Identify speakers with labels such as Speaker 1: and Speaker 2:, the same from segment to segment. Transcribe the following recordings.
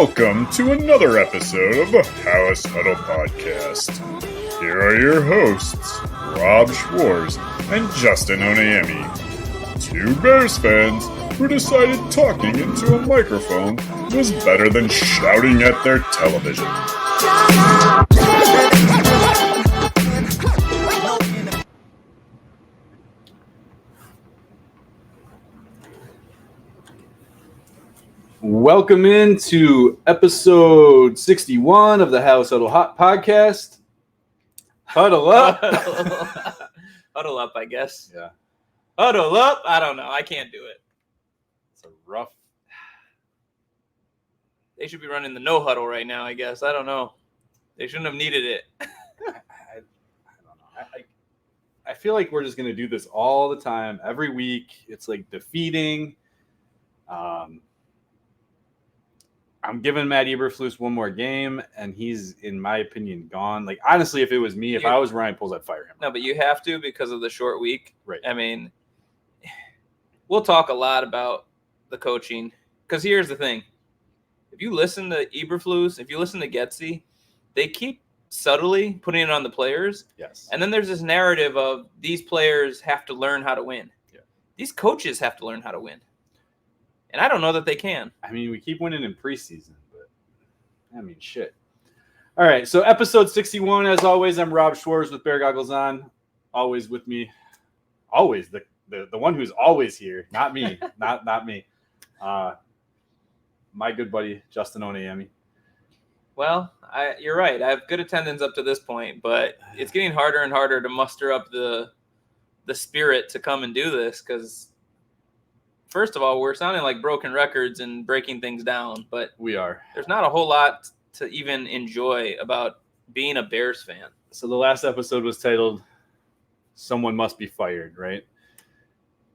Speaker 1: Welcome to another episode of the House Huddle Podcast. Here are your hosts, Rob Schwartz and Justin Onayemi, two Bears fans who decided talking into a microphone was better than shouting at their television.
Speaker 2: Welcome into episode 61 of the House Huddle Podcast. Huddle up.
Speaker 3: Huddle up, I guess.
Speaker 2: Yeah.
Speaker 3: Huddle up. I don't know. I can't do it.
Speaker 2: It's a rough.
Speaker 3: They should be running the no huddle right now, I guess. I don't know. They shouldn't have needed it.
Speaker 2: I don't know. I feel like we're just going to do this all the time, every week. It's like defeating. I'm giving Matt Eberflus one more game, and he's, in my opinion, gone. Like, honestly, if it was me, if I was Ryan Poles, I'd fire him.
Speaker 3: No, but you have to because of the short week.
Speaker 2: Right.
Speaker 3: I mean, we'll talk a lot about the coaching because here's the thing. If you listen to Eberflus, if you listen to Getsy, they keep subtly putting it on the players.
Speaker 2: Yes.
Speaker 3: And then there's this narrative of these players have to learn how to win.
Speaker 2: Yeah.
Speaker 3: These coaches have to learn how to win. And I don't know that they can.
Speaker 2: I mean, we keep winning in preseason, but I mean, shit. All right, so episode 61, as always, I'm Rob Schwartz with Bear Goggles On. Always with me. Always, the one who's always here. Not me. not me. My good buddy, Justin Onayemi.
Speaker 3: Well, you're right. I have good attendance up to this point, but it's getting harder and harder to muster up the spirit to come and do this because first of all, we're sounding like broken records and breaking things down, but
Speaker 2: we are.
Speaker 3: There's not a whole lot to even enjoy about being a Bears fan.
Speaker 2: So the last episode was titled "Someone Must Be Fired," right?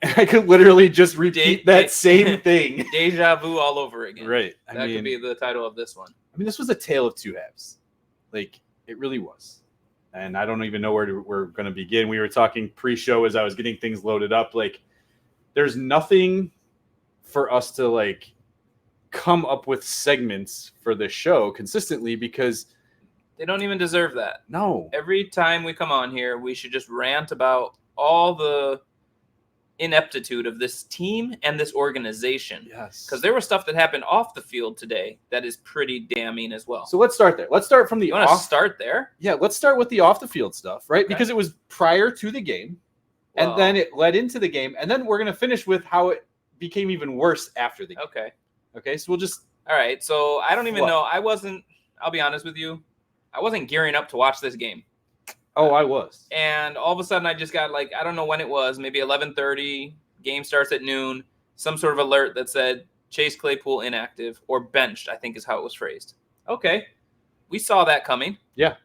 Speaker 2: And I could literally just repeat that same thing.
Speaker 3: Deja vu all over again.
Speaker 2: Right.
Speaker 3: That could be the title of this one.
Speaker 2: I mean, this was a tale of two halves. Like, it really was. And I don't even know where we're going to begin. We were talking pre-show as I was getting things loaded up. Like, there's nothing for us to like come up with segments for the show consistently because
Speaker 3: they don't even deserve that.
Speaker 2: No.
Speaker 3: Every time we come on here, we should just rant about all the ineptitude of this team and this organization.
Speaker 2: Yes.
Speaker 3: Because there was stuff that happened off the field today that is pretty damning as well.
Speaker 2: So let's start there. Let's start from the
Speaker 3: You want to start there?
Speaker 2: Yeah, let's start with the off the field stuff, right?
Speaker 3: Okay.
Speaker 2: Because it was prior to the game.
Speaker 3: Well,
Speaker 2: and then it led into the game. And then we're going to finish with how it became even worse after the game. Okay, so we'll just...
Speaker 3: All right, so I don't even know. I'll be honest with you, I wasn't gearing up to watch this game.
Speaker 2: Oh, I was.
Speaker 3: And all of a sudden I just got like, I don't know when it was, maybe 11:30, game starts at noon, some sort of alert that said Chase Claypool inactive or benched, I think is how it was phrased. Okay, we saw that coming.
Speaker 2: Yeah.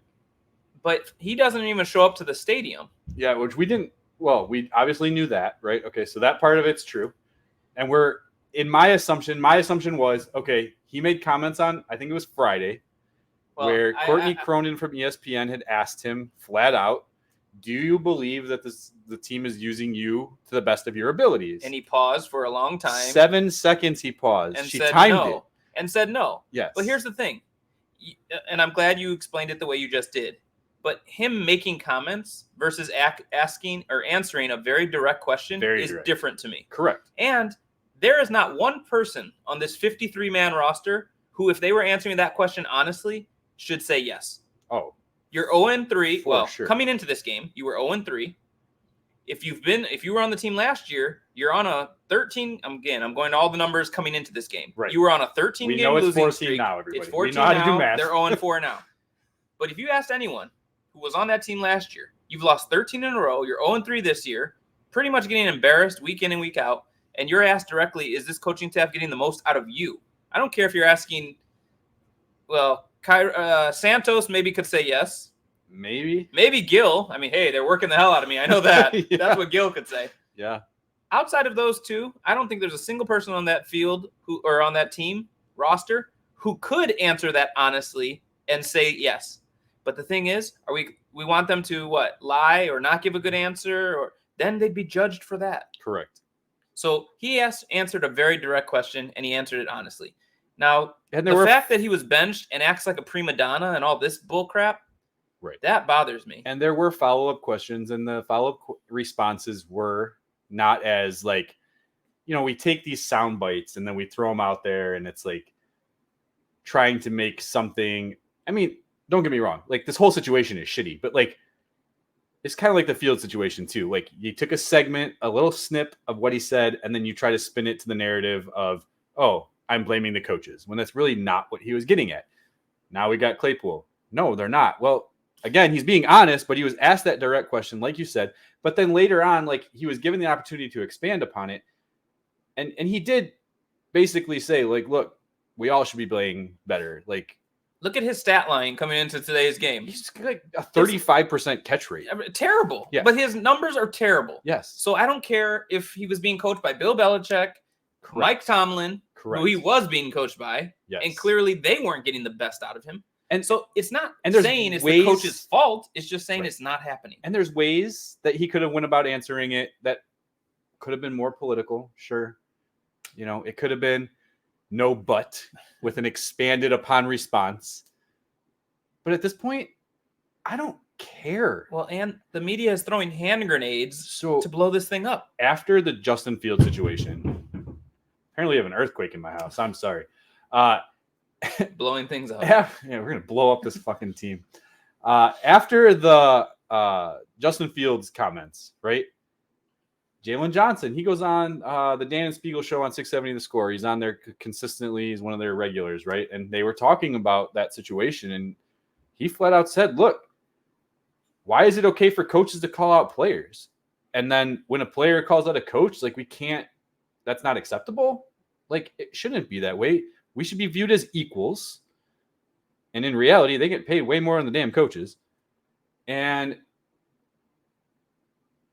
Speaker 3: But he doesn't even show up to the stadium.
Speaker 2: Yeah, which we didn't... Well, we obviously knew that, right? Okay, so that part of it's true. And my assumption was, okay, he made comments on, I think it was Friday, where Courtney Cronin from ESPN had asked him flat out, do you believe that the team is using you to the best of your abilities?
Speaker 3: And he paused for a long time.
Speaker 2: 7 seconds he paused.
Speaker 3: And
Speaker 2: she
Speaker 3: said
Speaker 2: timed
Speaker 3: no.
Speaker 2: it.
Speaker 3: And said no.
Speaker 2: Yes.
Speaker 3: But here's the thing, and I'm glad you explained it the way you just did. But him making comments versus asking or answering a very direct question is different to me.
Speaker 2: Correct.
Speaker 3: And there is not one person on this 53-man roster who, if they were answering that question honestly, should say yes.
Speaker 2: Oh.
Speaker 3: You're 0-3. Well,
Speaker 2: sure.
Speaker 3: Coming into this game, you were 0-3. If you were on the team last year, you're on a 13. Again, I'm going to all the numbers coming into this game.
Speaker 2: Right.
Speaker 3: You were on a 13-game losing streak.
Speaker 2: Now, everybody.
Speaker 3: It's 14
Speaker 2: we know how
Speaker 3: now.
Speaker 2: to do math.
Speaker 3: They're 0-4 now. But if you asked anyone who was on that team last year, you've lost 13 in a row. You're 0-3 this year, pretty much getting embarrassed week in and week out. And you're asked directly, is this coaching staff getting the most out of you? I don't care if you're asking, well, Santos maybe could say yes. Maybe Gil. I mean, hey, they're working the hell out of me. I know that.
Speaker 2: Yeah.
Speaker 3: That's what Gil could say.
Speaker 2: Yeah.
Speaker 3: Outside of those two, I don't think there's a single person on that field or on that team roster who could answer that honestly and say yes. But the thing is, we want them to lie or not give a good answer, or then they'd be judged for that.
Speaker 2: Correct.
Speaker 3: So he answered a very direct question, and he answered it honestly. Now,
Speaker 2: And
Speaker 3: the fact that he was benched and acts like a prima donna and all this bull crap,
Speaker 2: right,
Speaker 3: that bothers me.
Speaker 2: And there were follow-up questions, and the follow-up responses were not as like, we take these sound bites and then we throw them out there, and it's like trying to make something. I mean, don't get me wrong. Like, this whole situation is shitty, but like, it's kind of like the Field situation too. Like, you took a segment, a little snip of what he said, and then you try to spin it to the narrative of, oh, I'm blaming the coaches, when that's really not what he was getting at. Now we got Claypool. No, they're not. Well, again, he's being honest, but he was asked that direct question, like you said. But then later on, like, he was given the opportunity to expand upon it. And he did basically say, like, look, we all should be playing better. Like,
Speaker 3: look at his stat line coming into today's game.
Speaker 2: He's like a 35% catch rate.
Speaker 3: Terrible.
Speaker 2: Yeah.
Speaker 3: But his numbers are terrible.
Speaker 2: Yes.
Speaker 3: So I don't care if he was being coached by Bill Belichick,
Speaker 2: Correct.
Speaker 3: Mike Tomlin,
Speaker 2: Correct.
Speaker 3: who he was being coached by,
Speaker 2: Yes.
Speaker 3: and clearly they weren't getting the best out of him.
Speaker 2: And
Speaker 3: so it's not
Speaker 2: there's
Speaker 3: saying it's
Speaker 2: ways,
Speaker 3: the coach's fault. It's just saying
Speaker 2: right.
Speaker 3: It's not happening.
Speaker 2: And there's ways that he could have went about answering it that could have been more political. Sure. It could have been no but with an expanded upon response. But at this point, I don't care.
Speaker 3: Well, and the media is throwing hand grenades to blow this thing up.
Speaker 2: After the Justin Fields situation, apparently you have an earthquake in my house. I'm sorry.
Speaker 3: Blowing things up.
Speaker 2: Yeah, we're going to blow up this fucking team. After the Justin Fields comments, right? Jalen Johnson, he goes on the Dan and Spiegel show on 670 The Score. He's on there consistently. He's one of their regulars, right? And they were talking about that situation, and he flat out said, look, why is it okay for coaches to call out players? And then when a player calls out a coach, like, we can't, that's not acceptable. Like, it shouldn't be that way. We should be viewed as equals. And in reality, they get paid way more than the damn coaches. And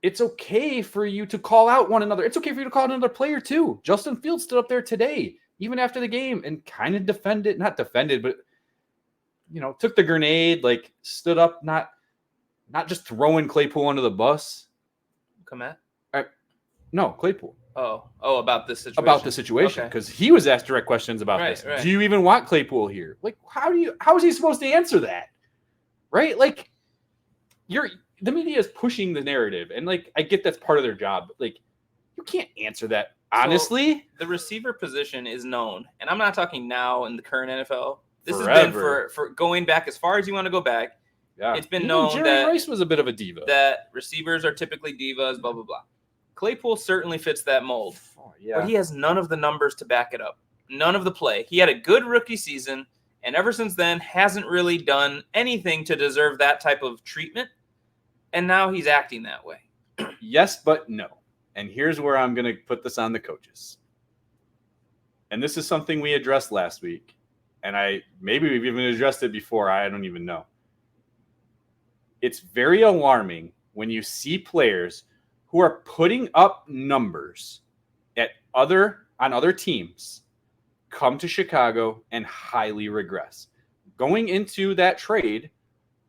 Speaker 2: it's okay for you to call out one another. It's okay for you to call out another player too. Justin Fields stood up there today, even after the game, and kind of not defended, but took the grenade, like, stood up, not just throwing Claypool under the bus.
Speaker 3: Komet?
Speaker 2: No, Claypool.
Speaker 3: Oh, about this situation.
Speaker 2: About the situation, because he was asked direct questions about this.
Speaker 3: Right.
Speaker 2: Do you even want Claypool here? Like, how is he supposed to answer that? Right? Like, the media is pushing the narrative, and like, I get that's part of their job, but like, you can't answer that honestly.
Speaker 3: So, the receiver position is known, and I'm not talking now in the current NFL. This
Speaker 2: Forever.
Speaker 3: has been for going back as far as you want to go back.
Speaker 2: Yeah.
Speaker 3: It's been
Speaker 2: Even
Speaker 3: known
Speaker 2: Jerry
Speaker 3: that
Speaker 2: Rice was a bit of a diva.
Speaker 3: That receivers are typically divas, blah, blah, blah. Claypool certainly fits that mold.
Speaker 2: Oh, yeah.
Speaker 3: But he has none of the numbers to back it up. None of the play. He had a good rookie season, and ever since then hasn't really done anything to deserve that type of treatment. And now he's acting that way.
Speaker 2: Yes, but no. And here's where I'm going to put this on the coaches. And this is something we addressed last week. And maybe we've even addressed it before. I don't even know. It's very alarming when you see players who are putting up numbers on other teams come to Chicago and highly regress. Going into that trade,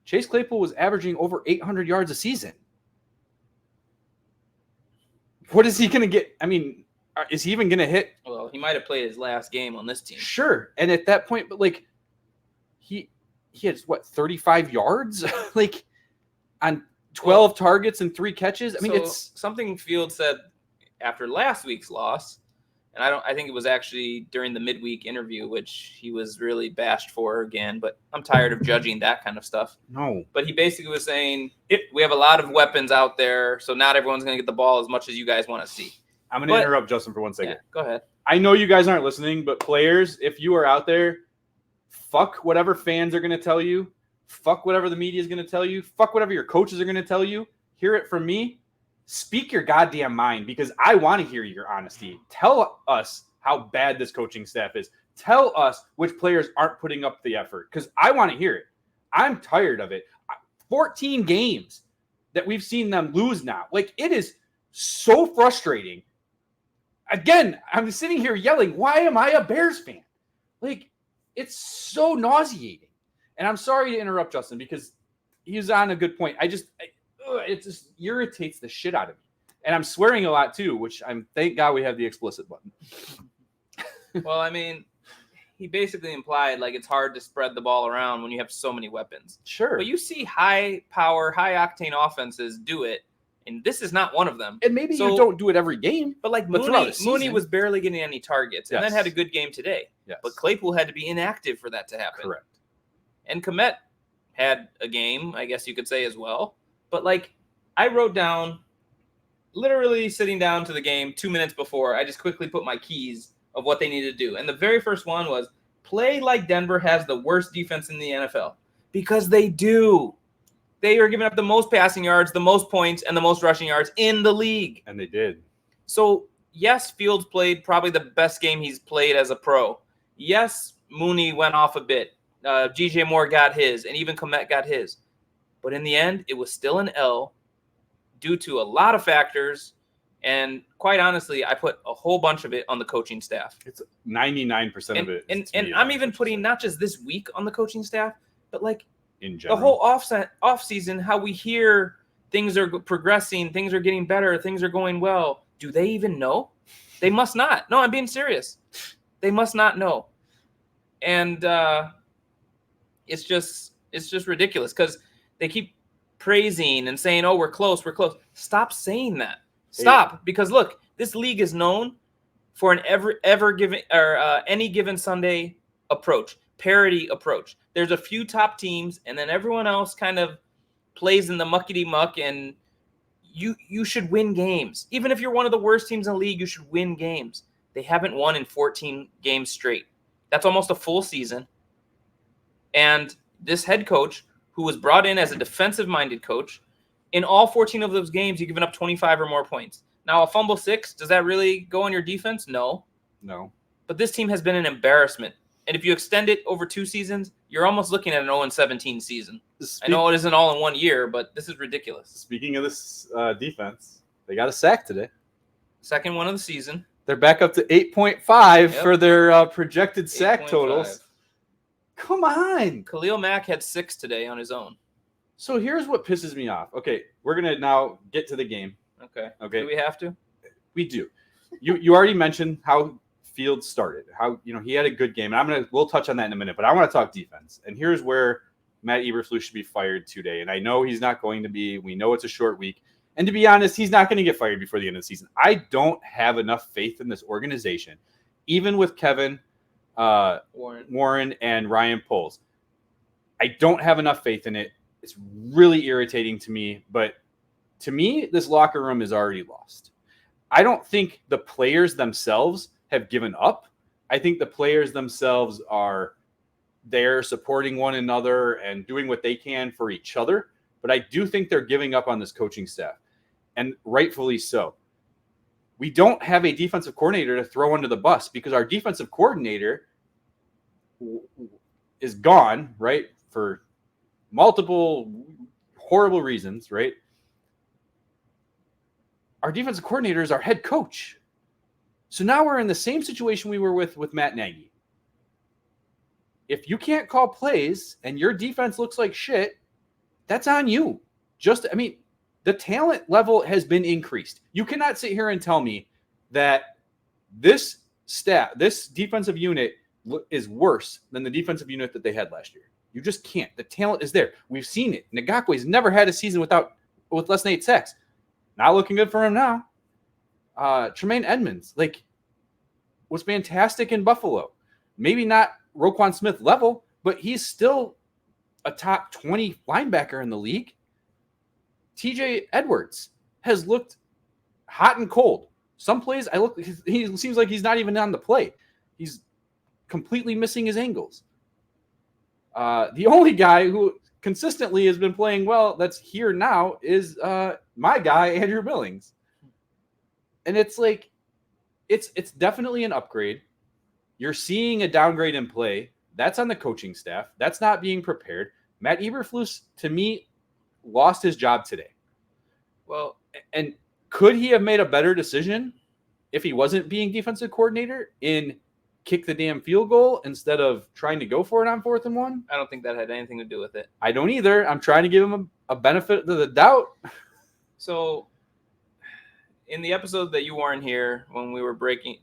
Speaker 2: Chase Claypool was averaging over 800 yards a season. What is he going to get? I mean, is he even going to hit?
Speaker 3: Well, he might have played his last game on this team.
Speaker 2: Sure. And at that point, but like, he had 35 yards? Like, on 12 targets and 3 catches. I mean, it's
Speaker 3: something Field said after last week's loss, and I think it was actually during the midweek interview, which he was really bashed for again, but I'm tired of judging that kind of stuff.
Speaker 2: No.
Speaker 3: But he basically was saying, we have a lot of weapons out there, so not everyone's going to get the ball as much as you guys want to see.
Speaker 2: I'm going to interrupt Justin for 1 second.
Speaker 3: Yeah, go ahead.
Speaker 2: I know you guys aren't listening, but players, if you are out there, fuck whatever fans are going to tell you. Fuck whatever the media is going to tell you. Fuck whatever your coaches are going to tell you. Hear it from me. Speak your goddamn mind, because I want to hear your honesty. Tell us how bad this coaching staff is. Tell us which players aren't putting up the effort, because I want to hear it. I'm tired of it. 14 games that we've seen them lose now. Like, it is so frustrating. Again, I'm sitting here yelling, why am I a Bears fan? Like, it's so nauseating. And I'm sorry to interrupt Justin, because he's on a good point. It just irritates the shit out of me. And I'm swearing a lot too, which thank God we have the explicit button.
Speaker 3: Well, I mean, he basically implied like it's hard to spread the ball around when you have so many weapons.
Speaker 2: Sure.
Speaker 3: But you see high power, high octane offenses do it, and this is not one of them.
Speaker 2: And maybe you don't do it every game.
Speaker 3: But like Mooney was barely getting any targets, and then had a good game today.
Speaker 2: Yes.
Speaker 3: But Claypool had to be inactive for that to happen.
Speaker 2: Correct.
Speaker 3: And Kmet had a game, I guess you could say as well. But like I wrote down, literally sitting down to the game 2 minutes before, I just quickly put my keys of what they needed to do. And the very first one was play like Denver has the worst defense in the NFL. Because they do. They are giving up the most passing yards, the most points, and the most rushing yards in the league.
Speaker 2: And they did.
Speaker 3: So, yes, Fields played probably the best game he's played as a pro. Yes, Mooney went off a bit. G.J. Moore got his, and even Kmet got his. But in the end, it was still an L due to a lot of factors. And quite honestly, I put a whole bunch of it on the coaching staff.
Speaker 2: It's 99% of it.
Speaker 3: And I'm even putting not just this week on the coaching staff, but like
Speaker 2: in general.
Speaker 3: The whole off season, how we hear things are progressing, things are getting better, things are going well. Do they even know? They must not. No, I'm being serious. They must not know. And it's just ridiculous because they keep praising and saying, "Oh, we're close, we're close." Stop saying that. Stop, because look, this league is known for an any given Sunday approach, parity approach. There's a few top teams, and then everyone else kind of plays in the muckety muck, and you should win games. Even if you're one of the worst teams in the league, you should win games. They haven't won in 14 games straight. That's almost a full season. And this head coach, who was brought in as a defensive-minded coach, in all 14 of those games, you've given up 25 or more points. Now, a fumble 6, does that really go on your defense? No. But this team has been an embarrassment. And if you extend it over 2 seasons, you're almost looking at an 0-17 season. I know it isn't all in 1 year, but this is ridiculous.
Speaker 2: Speaking of this defense, they got a sack today.
Speaker 3: Second one of the season.
Speaker 2: They're back up to 8.5 for their projected sack
Speaker 3: 8.5.
Speaker 2: totals. Come on.
Speaker 3: Khalil Mack had 6 today on his own.
Speaker 2: So here's what pisses me off. Okay, we're going to now get to the game.
Speaker 3: Okay.
Speaker 2: Do
Speaker 3: we have to?
Speaker 2: We do. You already mentioned how Fields started, how he had a good game, and we'll touch on that in a minute, but I want to talk defense. And here's where Matt Eberflus should be fired today. And I know he's not going to be. We know it's a short week. And to be honest, he's not going to get fired before the end of the season. I don't have enough faith in this organization, even with Kevin Warren and Ryan Poles. I don't have enough faith in it. It's really irritating to me. But to me, this locker room is already lost. I don't think the players themselves have given up. I think the players themselves are there supporting one another and doing what they can for each other. But I do think they're giving up on this coaching staff, and rightfully so. We don't have a defensive coordinator to throw under the bus because our defensive coordinator is gone, right, for multiple horrible reasons, right? Our defensive coordinator is our head coach. So now we're in the same situation we were with Matt Nagy. If you can't call plays and your defense looks like shit, that's on you. The talent level has been increased. You cannot sit here and tell me that this defensive unit is worse than the defensive unit that they had last year. You just can't. The talent is there. We've seen it. Ngakoue's never had a season with less than 8 sacks. Not looking good for him now. Tremaine Edmonds, was fantastic in Buffalo. Maybe not Roquan Smith level, but he's still a top 20 linebacker in the league. TJ Edwards has looked hot and cold. Some plays, he seems like he's not even on the play. He's completely missing his angles. The only guy who consistently has been playing well that's here now is my guy, Andrew Billings. And it's definitely an upgrade. You're seeing a downgrade in play. That's on the coaching staff. That's not being prepared. Matt Eberflus, to me, lost his job today. Well, and could he have made a better decision if he wasn't being defensive coordinator in kick the damn field goal instead of trying to go for it on 4th and 1?
Speaker 3: I don't think that had anything to do with it.
Speaker 2: I don't either. I'm trying to give him a benefit of the doubt.
Speaker 3: So in the episode that you weren't here, when we were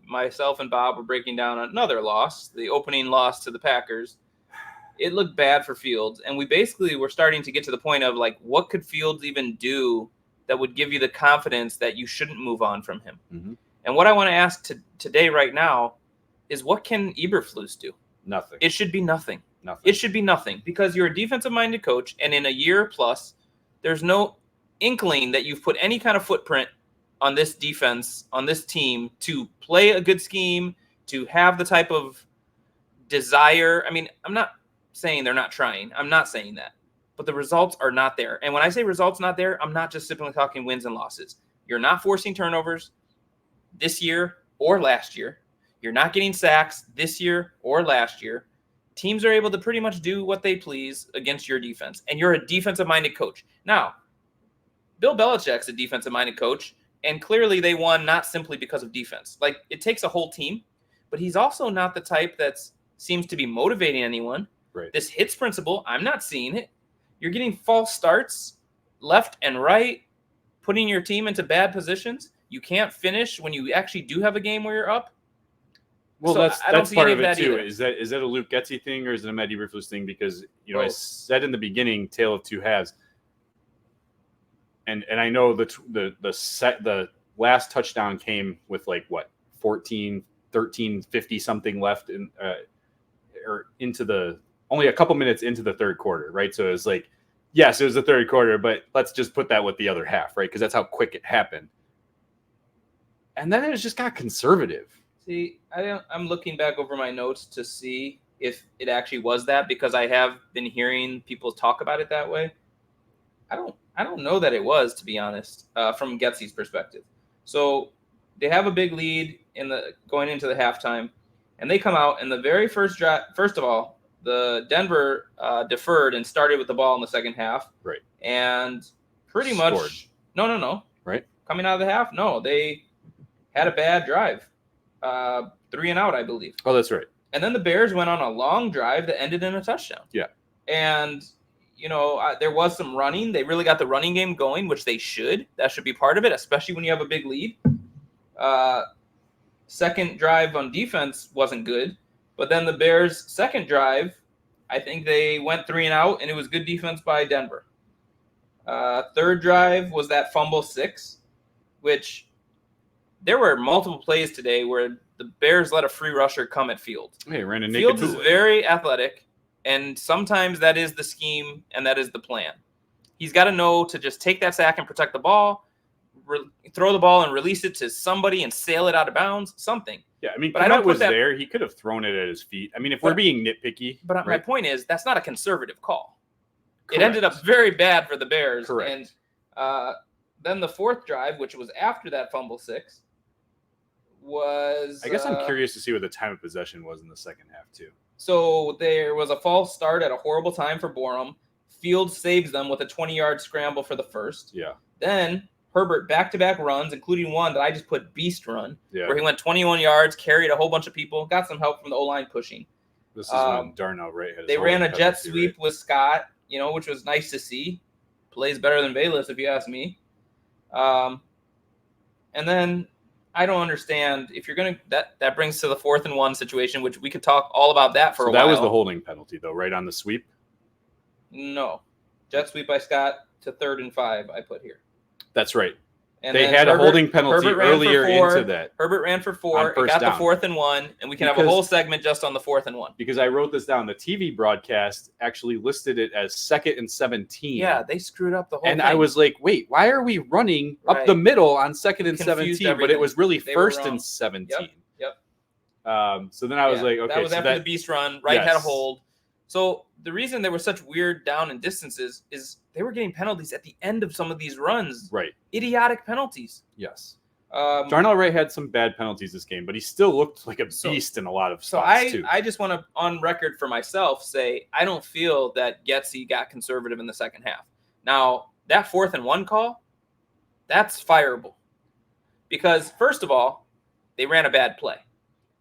Speaker 3: myself and Bob were breaking down another loss, the opening loss to the Packers, it looked bad for Fields. And we basically were starting to get to the point of, like, what could Fields even do that would give you the confidence that you shouldn't move on from him?
Speaker 2: Mm-hmm.
Speaker 3: And what I want to ask today right now is, what can Eberflus do?
Speaker 2: Nothing.
Speaker 3: It should be nothing.
Speaker 2: Nothing.
Speaker 3: It should be nothing, because you're a defensive-minded coach, and in a year plus, there's no inkling that you've put any kind of footprint on this defense, on this team, to play a good scheme, to have the type of desire. I mean, I'm not saying they're not trying. I'm not saying that. But the results are not there. And when I say results not there, I'm not just simply talking wins and losses. You're not forcing turnovers this year or last year. You're not getting sacks this year or last year. Teams are able to pretty much do what they please against your defense. And you're a defensive-minded coach. Now, Bill Belichick's a defensive-minded coach, and clearly they won not simply because of defense. Like, it takes a whole team, but he's also not the type that seems to be motivating anyone.
Speaker 2: Right.
Speaker 3: This hits principle, I'm not seeing it. You're getting false starts left and right, putting your team into bad positions. You can't finish when you actually do have a game where you're up.
Speaker 2: Well,
Speaker 3: So
Speaker 2: that's part of it too.
Speaker 3: either.
Speaker 2: Is that a Luke Getsy thing, or is it a Matt Eberflus thing? Because I
Speaker 3: Both.
Speaker 2: said in the beginning, tale of two halves. And I know the last touchdown came with, like, what, 14, 13, 50 something left in or into only a couple minutes into the third quarter, right? So it was like, yes, it was the third quarter, but let's just put that with the other half, right? Because that's how quick it happened. And then it just got conservative.
Speaker 3: See, I'm looking back over my notes to see if it actually was that, because I have been hearing people talk about it that way. I don't know that it was, to be honest, from Getsy's perspective. So they have a big lead going into the halftime, and they come out, and the very first drive. First of all, the Denver deferred and started with the ball in the second half.
Speaker 2: Right.
Speaker 3: And pretty
Speaker 2: Scored.
Speaker 3: much no.
Speaker 2: Right.
Speaker 3: Coming out of the half, no, they had a bad drive. 3 and out, I believe.
Speaker 2: Oh, that's right.
Speaker 3: And then the Bears went on a long drive that ended in a touchdown.
Speaker 2: Yeah.
Speaker 3: And, there was some running. They really got the running game going, which they should. That should be part of it, especially when you have a big lead. Second drive on defense wasn't good. But then the Bears' second drive, I think they went 3 and out, and it was good defense by Denver. Third drive was that fumble 6, which there were multiple plays today where the Bears let a free rusher come at Fields.
Speaker 2: Hey, ran a naked
Speaker 3: Fields is
Speaker 2: bootleg.
Speaker 3: very athletic, and sometimes that is the scheme and that is the plan. He's got to know to just take that sack and protect the ball, throw the ball and release it to somebody and sail it out of bounds, something.
Speaker 2: Yeah, I mean,
Speaker 3: But I don't
Speaker 2: Kmet
Speaker 3: put
Speaker 2: was
Speaker 3: that-
Speaker 2: there. He could have thrown it at his feet. I mean, if we're being nitpicky.
Speaker 3: But my
Speaker 2: right?
Speaker 3: point is, that's not a conservative call.
Speaker 2: Correct.
Speaker 3: It ended up very bad for the Bears.
Speaker 2: Correct.
Speaker 3: And then the fourth drive, which was after that fumble 6, was...
Speaker 2: I guess I'm curious to see what the time of possession was in the second half, too.
Speaker 3: So there was a false start at a horrible time for Borum. Fields saves them with a 20-yard scramble for the first.
Speaker 2: Yeah.
Speaker 3: Then Herbert back-to-back runs, including one that I just put beast run,
Speaker 2: Yeah.
Speaker 3: where he went 21 yards, carried a whole bunch of people, got some help from the O-line pushing.
Speaker 2: This is when Darnell Wright had his
Speaker 3: They ran a
Speaker 2: holding
Speaker 3: jet
Speaker 2: penalty,
Speaker 3: sweep
Speaker 2: right?
Speaker 3: with Scott, which was nice to see. Plays better than Bayless, if you ask me. And then I don't understand if you're gonna that brings to the 4th and 1 situation, which we could talk all about that for a while.
Speaker 2: That was the holding penalty, though, right on the sweep.
Speaker 3: No, jet sweep by Scott to 3rd and 5. I put here.
Speaker 2: That's right.
Speaker 3: And
Speaker 2: They
Speaker 3: then
Speaker 2: had a holding penalty
Speaker 3: Herbert ran for
Speaker 2: earlier
Speaker 3: 4.
Speaker 2: into that.
Speaker 3: Herbert ran for 4.
Speaker 2: On
Speaker 3: It
Speaker 2: first
Speaker 3: got
Speaker 2: down.
Speaker 3: the 4th and 1, and we can have a
Speaker 2: Because-
Speaker 3: whole segment just on the 4th and 1.
Speaker 2: Because I wrote this down. The TV broadcast actually listed it as 2nd and 17.
Speaker 3: Yeah, they screwed up the whole
Speaker 2: And
Speaker 3: thing.
Speaker 2: I was like, wait, why are we running up
Speaker 3: Right.
Speaker 2: the middle on 2nd and
Speaker 3: Confused
Speaker 2: 17? But
Speaker 3: everything.
Speaker 2: it was really
Speaker 3: They were
Speaker 2: 1st
Speaker 3: wrong.
Speaker 2: and 17.
Speaker 3: Yep.
Speaker 2: So then I was like, okay.
Speaker 3: that was
Speaker 2: so
Speaker 3: after the beast run. Wright had a
Speaker 2: Yes.
Speaker 3: hold. So the reason there were such weird down and distances is they were getting penalties at the end of some of these runs.
Speaker 2: Right.
Speaker 3: Idiotic penalties.
Speaker 2: Yes.
Speaker 3: Um,
Speaker 2: Wright had some bad penalties this game, but he still looked like a
Speaker 3: So-
Speaker 2: beast in a lot of
Speaker 3: so
Speaker 2: spots, too.
Speaker 3: I just want to, on record for myself, say I don't feel that Getsy got conservative in the second half. Now, that 4th and 1 call, that's fireable. Because, first of all, they ran a bad play.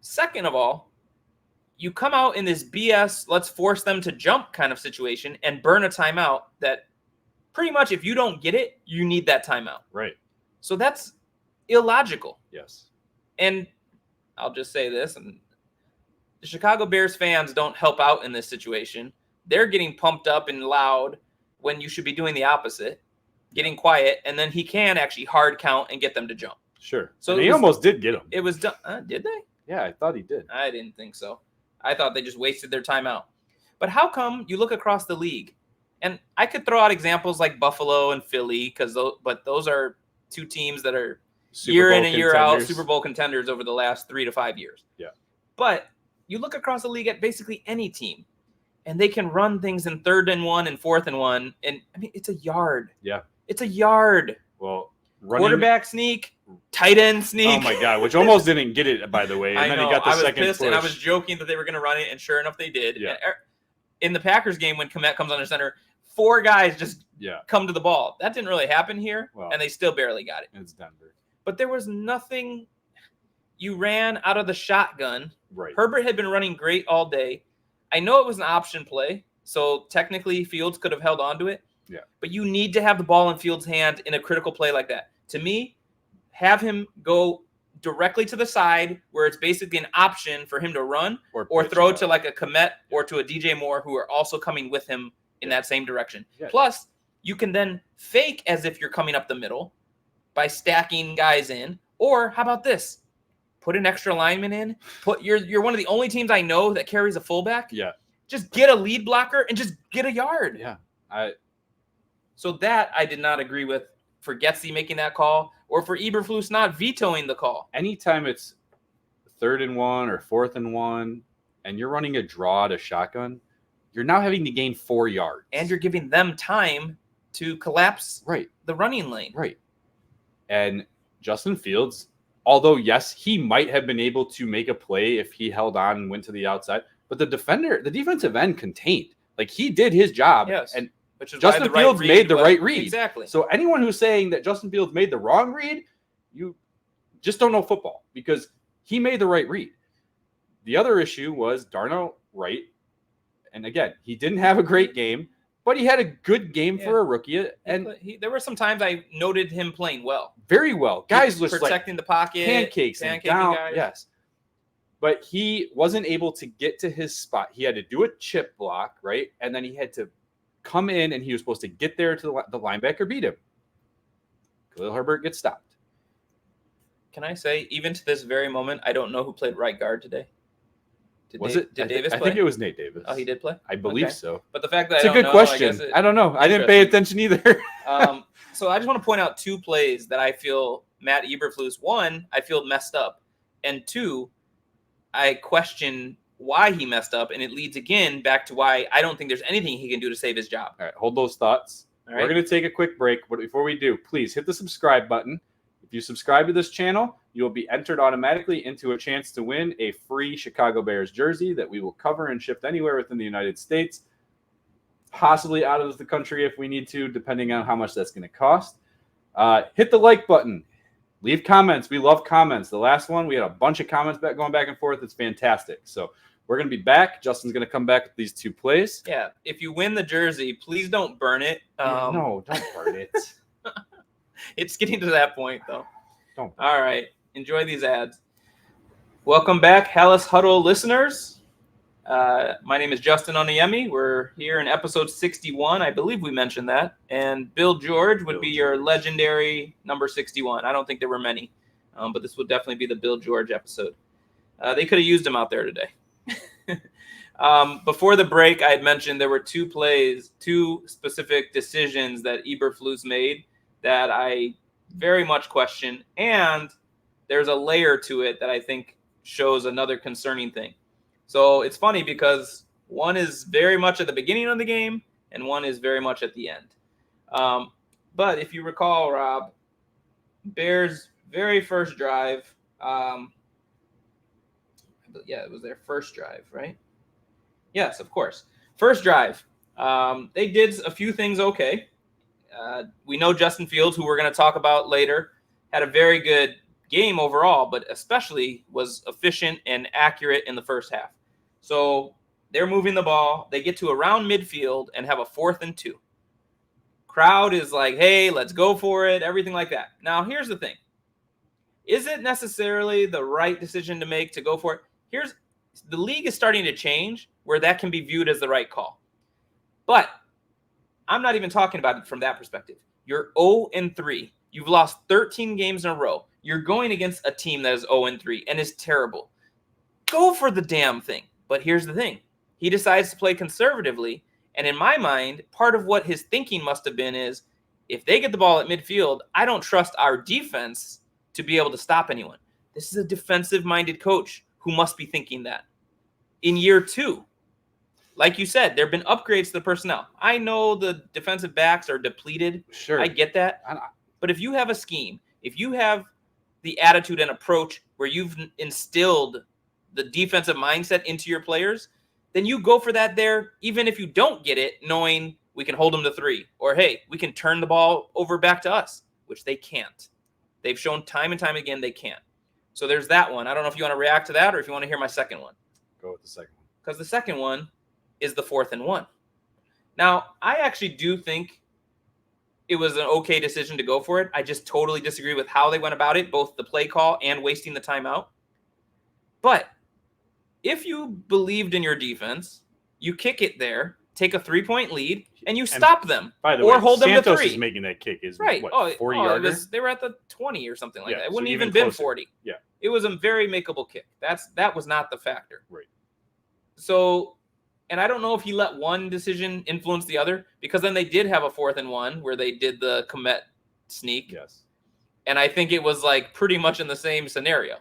Speaker 3: Second of all, you come out in this BS, let's force them to jump kind of situation and burn a timeout that pretty much if you don't get it, you need that timeout.
Speaker 2: Right.
Speaker 3: So that's illogical.
Speaker 2: Yes.
Speaker 3: And I'll just say this, and the Chicago Bears fans don't help out in this situation. They're getting pumped up and loud when you should be doing the opposite, getting quiet, and then he can actually hard count and get them to jump.
Speaker 2: Sure.
Speaker 3: So
Speaker 2: and he almost did get him.
Speaker 3: It was done. Did they?
Speaker 2: Yeah, I thought he did.
Speaker 3: I didn't think so. I thought they just wasted their time out. But how come you look across the league, and I could throw out examples like Buffalo and Philly, but those are two teams that are year in and year out Super Bowl contenders over the last 3 to 5 years.
Speaker 2: Yeah.
Speaker 3: But you look across the league at basically any team, and they can run things in 3rd and 1 and 4th and 1. And I mean, it's a yard.
Speaker 2: Yeah.
Speaker 3: It's a yard.
Speaker 2: Well,
Speaker 3: quarterback sneak, tight end sneak.
Speaker 2: Oh my God, which almost didn't get it, by the way. And then he got the second
Speaker 3: pissed,
Speaker 2: push.
Speaker 3: and I was joking that they were going to run it, and sure enough, they did.
Speaker 2: Yeah.
Speaker 3: And in the Packers game, when Kmet comes under center, 4 guys just come to the ball. That didn't really happen here, and they still barely got it.
Speaker 2: It's Denver.
Speaker 3: But there was nothing. You ran out of the shotgun.
Speaker 2: Right.
Speaker 3: Herbert had been running great all day. I know it was an option play, so technically Fields could have held on to it.
Speaker 2: Yeah.
Speaker 3: But you need to have the ball in Fields' hand in a critical play like that. To me, have him go directly to the side where it's basically an option for him to run or throw to like a Kmet or to a DJ Moore who are also coming with him in that same direction. Yeah. Plus, you can then fake as if you're coming up the middle by stacking guys in. Or how about this? Put an extra lineman in. You're one of the only teams I know that carries a fullback.
Speaker 2: Yeah.
Speaker 3: Just get a lead blocker and just get a yard.
Speaker 2: Yeah.
Speaker 3: So that I did not agree with for Getsy making that call or for Eberflus not vetoing the call.
Speaker 2: Anytime it's 3rd and 1 or 4th and 1 and you're running a draw to shotgun, you're now having to gain 4 yards.
Speaker 3: And you're giving them time to collapse the running lane.
Speaker 2: Right. And Justin Fields, although, yes, he might have been able to make a play if he held on and went to the outside, but the defensive end contained. Like, he did his job.
Speaker 3: Yes.
Speaker 2: And
Speaker 3: which is
Speaker 2: Justin Fields made the right read.
Speaker 3: Exactly.
Speaker 2: So anyone who's saying that Justin Fields made the wrong read, you just don't know football because he made the right read. The other issue was Darnell Wright. And again, he didn't have a great game, but he had a good game for a rookie. And
Speaker 3: there were some times I noted him playing well.
Speaker 2: Very well. Guys was
Speaker 3: protecting the pocket.
Speaker 2: Pancakes and down. Guys. Yes. But he wasn't able to get to his spot. He had to do a chip block, right? And then he had to come in, and he was supposed to get there to the linebacker beat him. Khalil Herbert gets stopped.
Speaker 3: Can I say, even to this very moment, I don't know who played right guard today. Did Davis play?
Speaker 2: I think it was Nate Davis.
Speaker 3: Oh, he did play?
Speaker 2: I believe so.
Speaker 3: But the fact that
Speaker 2: it's a good question. I don't know. I didn't pay attention either.
Speaker 3: So I just want to point out 2 plays that I feel Matt Eberflus, 1, I feel messed up. And 2, I question why he messed up, and it leads again back to why I don't think there's anything he can do to save his job.
Speaker 2: All right, hold those thoughts. All right. We're going to take a quick break, but before we do, please hit the subscribe button. If you subscribe to this channel, you will be entered automatically into a chance to win a free Chicago Bears jersey that we will cover and ship anywhere within the United States, possibly out of the country if we need to, depending on how much that's going to cost. Hit the like button. Leave comments. We love comments. The last one, we had a bunch of comments going back and forth. It's fantastic. So we're going to be back. Justin's going to come back with these 2 plays.
Speaker 3: Yeah. If you win the jersey, please don't burn it.
Speaker 2: No, don't burn it.
Speaker 3: It's getting to that point, though.
Speaker 2: Don't.
Speaker 3: All right. Enjoy these ads. Welcome back, Hallis Huddle listeners. My name is Justin Oniemi. We're here in episode 61. I believe we mentioned that. And Bill George would be your legendary number 61. I don't think there were many, but this would definitely be the Bill George episode. They could have used him out there today. Before the break, I had mentioned there were 2 plays, 2 specific decisions that Eberflus made that I very much question. And there's a layer to it that I think shows another concerning thing. So it's funny because one is very much at the beginning of the game and one is very much at the end. But if you recall, Rob, Bears' very first drive, it was their first drive, right? Yes, of course. First drive. They did a few things okay. We know Justin Fields, who we're going to talk about later, had a very good game overall, but especially was efficient and accurate in the first half. So they're moving the ball. They get to around midfield and have a 4th and 2. Crowd is like, hey, let's go for it, everything like that. Now, here's the thing. Is it necessarily the right decision to make to go for it? The league is starting to change where that can be viewed as the right call. But I'm not even talking about it from that perspective. You're 0-3. You've lost 13 games in a row. You're going against a team that is 0-3 and is terrible. Go for the damn thing. But here's the thing. He decides to play conservatively. And in my mind, part of what his thinking must have been is, if they get the ball at midfield, I don't trust our defense to be able to stop anyone. This is a defensive-minded coach who must be thinking that. In year 2, like you said, there have been upgrades to the personnel. I know the defensive backs are depleted.
Speaker 2: Sure.
Speaker 3: I get that. But if you have a scheme, if you have the attitude and approach where you've instilled the defensive mindset into your players, then you go for that there, even if you don't get it, knowing we can hold them to 3. Or, hey, we can turn the ball over back to us, which they can't. They've shown time and time again they can't. So there's that one. I don't know if you want to react to that or if you want to hear my second one.
Speaker 2: Go with the second one.
Speaker 3: Because the second one is the 4th and 1. Now, I actually do think it was an okay decision to go for it. I just totally disagree with how they went about it, both the play call and wasting the timeout. But if you believed in your defense, you kick it there, take a 3-point lead, and you stop them.
Speaker 2: By the
Speaker 3: or
Speaker 2: way,
Speaker 3: hold them
Speaker 2: Santos
Speaker 3: to 3.
Speaker 2: is making that kick. Is
Speaker 3: right.
Speaker 2: what, 40 yards?
Speaker 3: They were at the 20 or something like that. It
Speaker 2: so
Speaker 3: wouldn't
Speaker 2: even
Speaker 3: even been
Speaker 2: closer.
Speaker 3: 40.
Speaker 2: Yeah.
Speaker 3: It was a very makeable kick. That was not the factor.
Speaker 2: Right.
Speaker 3: So, and I don't know if he let one decision influence the other, because then they did have a 4th and 1 where they did the Komet sneak.
Speaker 2: Yes.
Speaker 3: And I think it was like pretty much in the same scenario.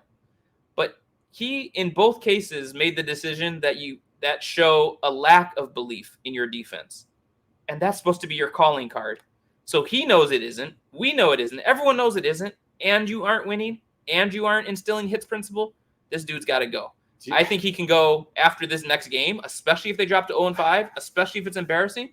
Speaker 3: But he, in both cases, made the decision that show a lack of belief in your defense. And that's supposed to be your calling card. So he knows it isn't. We know it isn't. Everyone knows it isn't. And you aren't winning. And you aren't instilling hits principle. This dude's got to go. I think he can go after this next game, especially if they drop to 0-5, especially if it's embarrassing.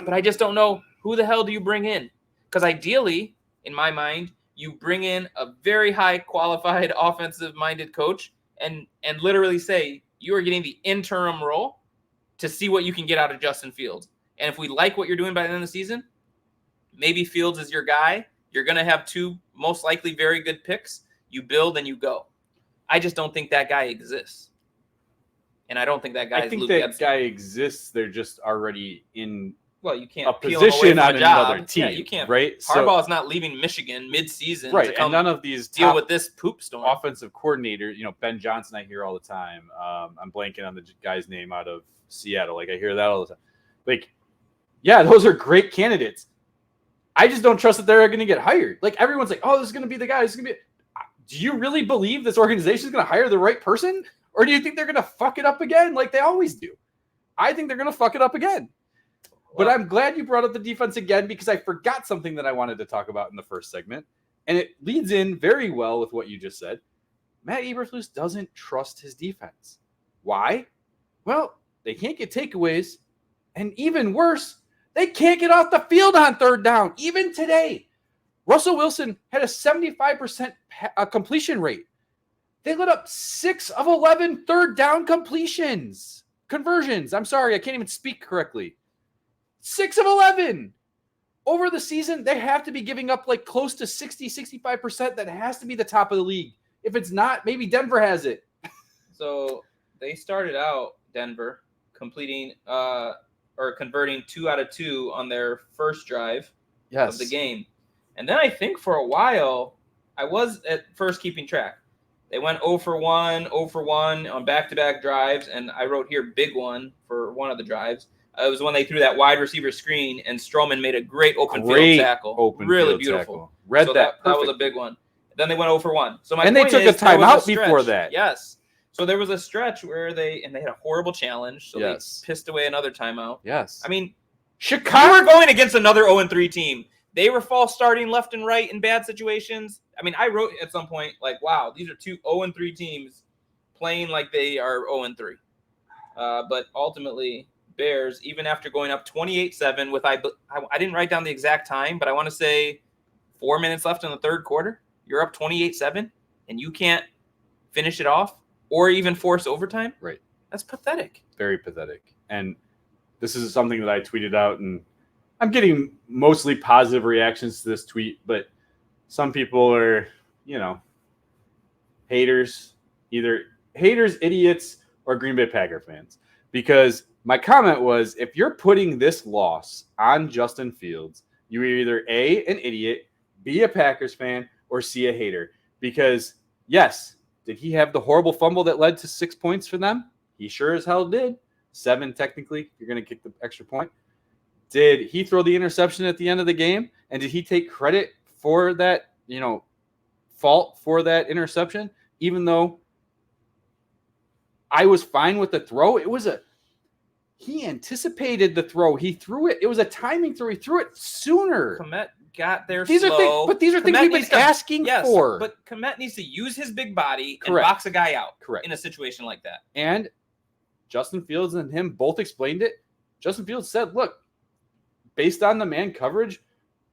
Speaker 3: But I just don't know, who the hell do you bring in? Because ideally, in my mind, you bring in a very high qualified offensive-minded coach and literally say, you are getting the interim role to see what you can get out of Justin Fields. And if we like what you're doing by the end of the season, maybe Fields is your guy. You're going to have 2 most likely very good picks. You build and you go. I just don't think that guy exists. And I don't think that guy is Luke
Speaker 2: that
Speaker 3: Getsy.
Speaker 2: guy exists. They're just already in
Speaker 3: you can't
Speaker 2: a
Speaker 3: peel him away
Speaker 2: position
Speaker 3: from
Speaker 2: on
Speaker 3: a job.
Speaker 2: another team.
Speaker 3: Yeah, you can't.
Speaker 2: Right?
Speaker 3: Harbaugh's not leaving Michigan mid-season
Speaker 2: right,
Speaker 3: to come
Speaker 2: and none of these
Speaker 3: deal
Speaker 2: top
Speaker 3: with this poop storm.
Speaker 2: offensive coordinators, Ben Johnson, I hear all the time. I'm blanking on the guy's name out of Seattle. Like, I hear that all the time. Like, yeah, those are great candidates. I just don't trust that they're going to get hired. Like, everyone's like, oh, this is going to be the guy. This is going to be. Do you really believe this organization is going to hire the right person? Or do you think they're going to fuck it up again like they always do? I think they're going to fuck it up again. But I'm glad you brought up the defense again, because I forgot something that I wanted to talk about in the first segment. And it leads in very well with what you just said. Matt Eberflus doesn't trust his defense. Why? Well, they can't get takeaways. And even worse, they can't get off the field on 3rd down. Even today, Russell Wilson had a 75% completion rate. They let up 6 of 11 3rd down conversions. I'm sorry, I can't even speak correctly. 6 of 11. Over the season, they have to be giving up like close to 65%. That has to be the top of the league. If it's not, maybe Denver has it.
Speaker 3: So they started out, Denver, converting 2 out of 2 on their first drive of the game. And then I think for a while, I was at first keeping track. They went 0 for 1 on back-to-back drives, and I wrote here big one for one of the drives. It was when they threw that wide receiver screen, and Stroman made a great open field tackle. Really beautiful.
Speaker 2: Tackle.
Speaker 3: That was a big one. Then they went 0 for 1. So
Speaker 2: they took a timeout before that.
Speaker 3: Yes. So there was a stretch where they had a horrible challenge, so they pissed away another timeout.
Speaker 2: Yes.
Speaker 3: I mean,
Speaker 2: Chicago.
Speaker 3: We were going against another 0-3 team. They were false starting left and right in bad situations. I mean, I wrote at some point, like, wow, these are 2 0-3 teams playing like they are 0-3. But ultimately, Bears, even after going up 28-7 with, I didn't write down the exact time, but I want to say 4 minutes left in the 3rd quarter, you're up 28-7, and you can't finish it off or even force overtime?
Speaker 2: Right.
Speaker 3: That's pathetic.
Speaker 2: Very pathetic. And this is something that I tweeted out, and I'm getting mostly positive reactions to this tweet, but some people are, haters, either haters, idiots, or Green Bay Packer fans. Because my comment was, if you're putting this loss on Justin Fields, you're either A, an idiot, B, a Packers fan, or C, a hater. Because, yes, did he have the horrible fumble that led to 6 points for them? He sure as hell did. 7, technically, if you're going to kick the extra point. Did he throw the interception at the end of the game? And did he take credit for that, fault for that interception? Even though I was fine with the throw, he anticipated the throw. He threw it. It was a timing throw. He threw it sooner.
Speaker 3: Komet got there
Speaker 2: these
Speaker 3: slow.
Speaker 2: Are things we've been asking for.
Speaker 3: But Komet needs to use his big body
Speaker 2: Correct.
Speaker 3: And box a guy out.
Speaker 2: Correct.
Speaker 3: In a situation like that.
Speaker 2: And Justin Fields and him both explained it. Justin Fields said, look, based on the man coverage,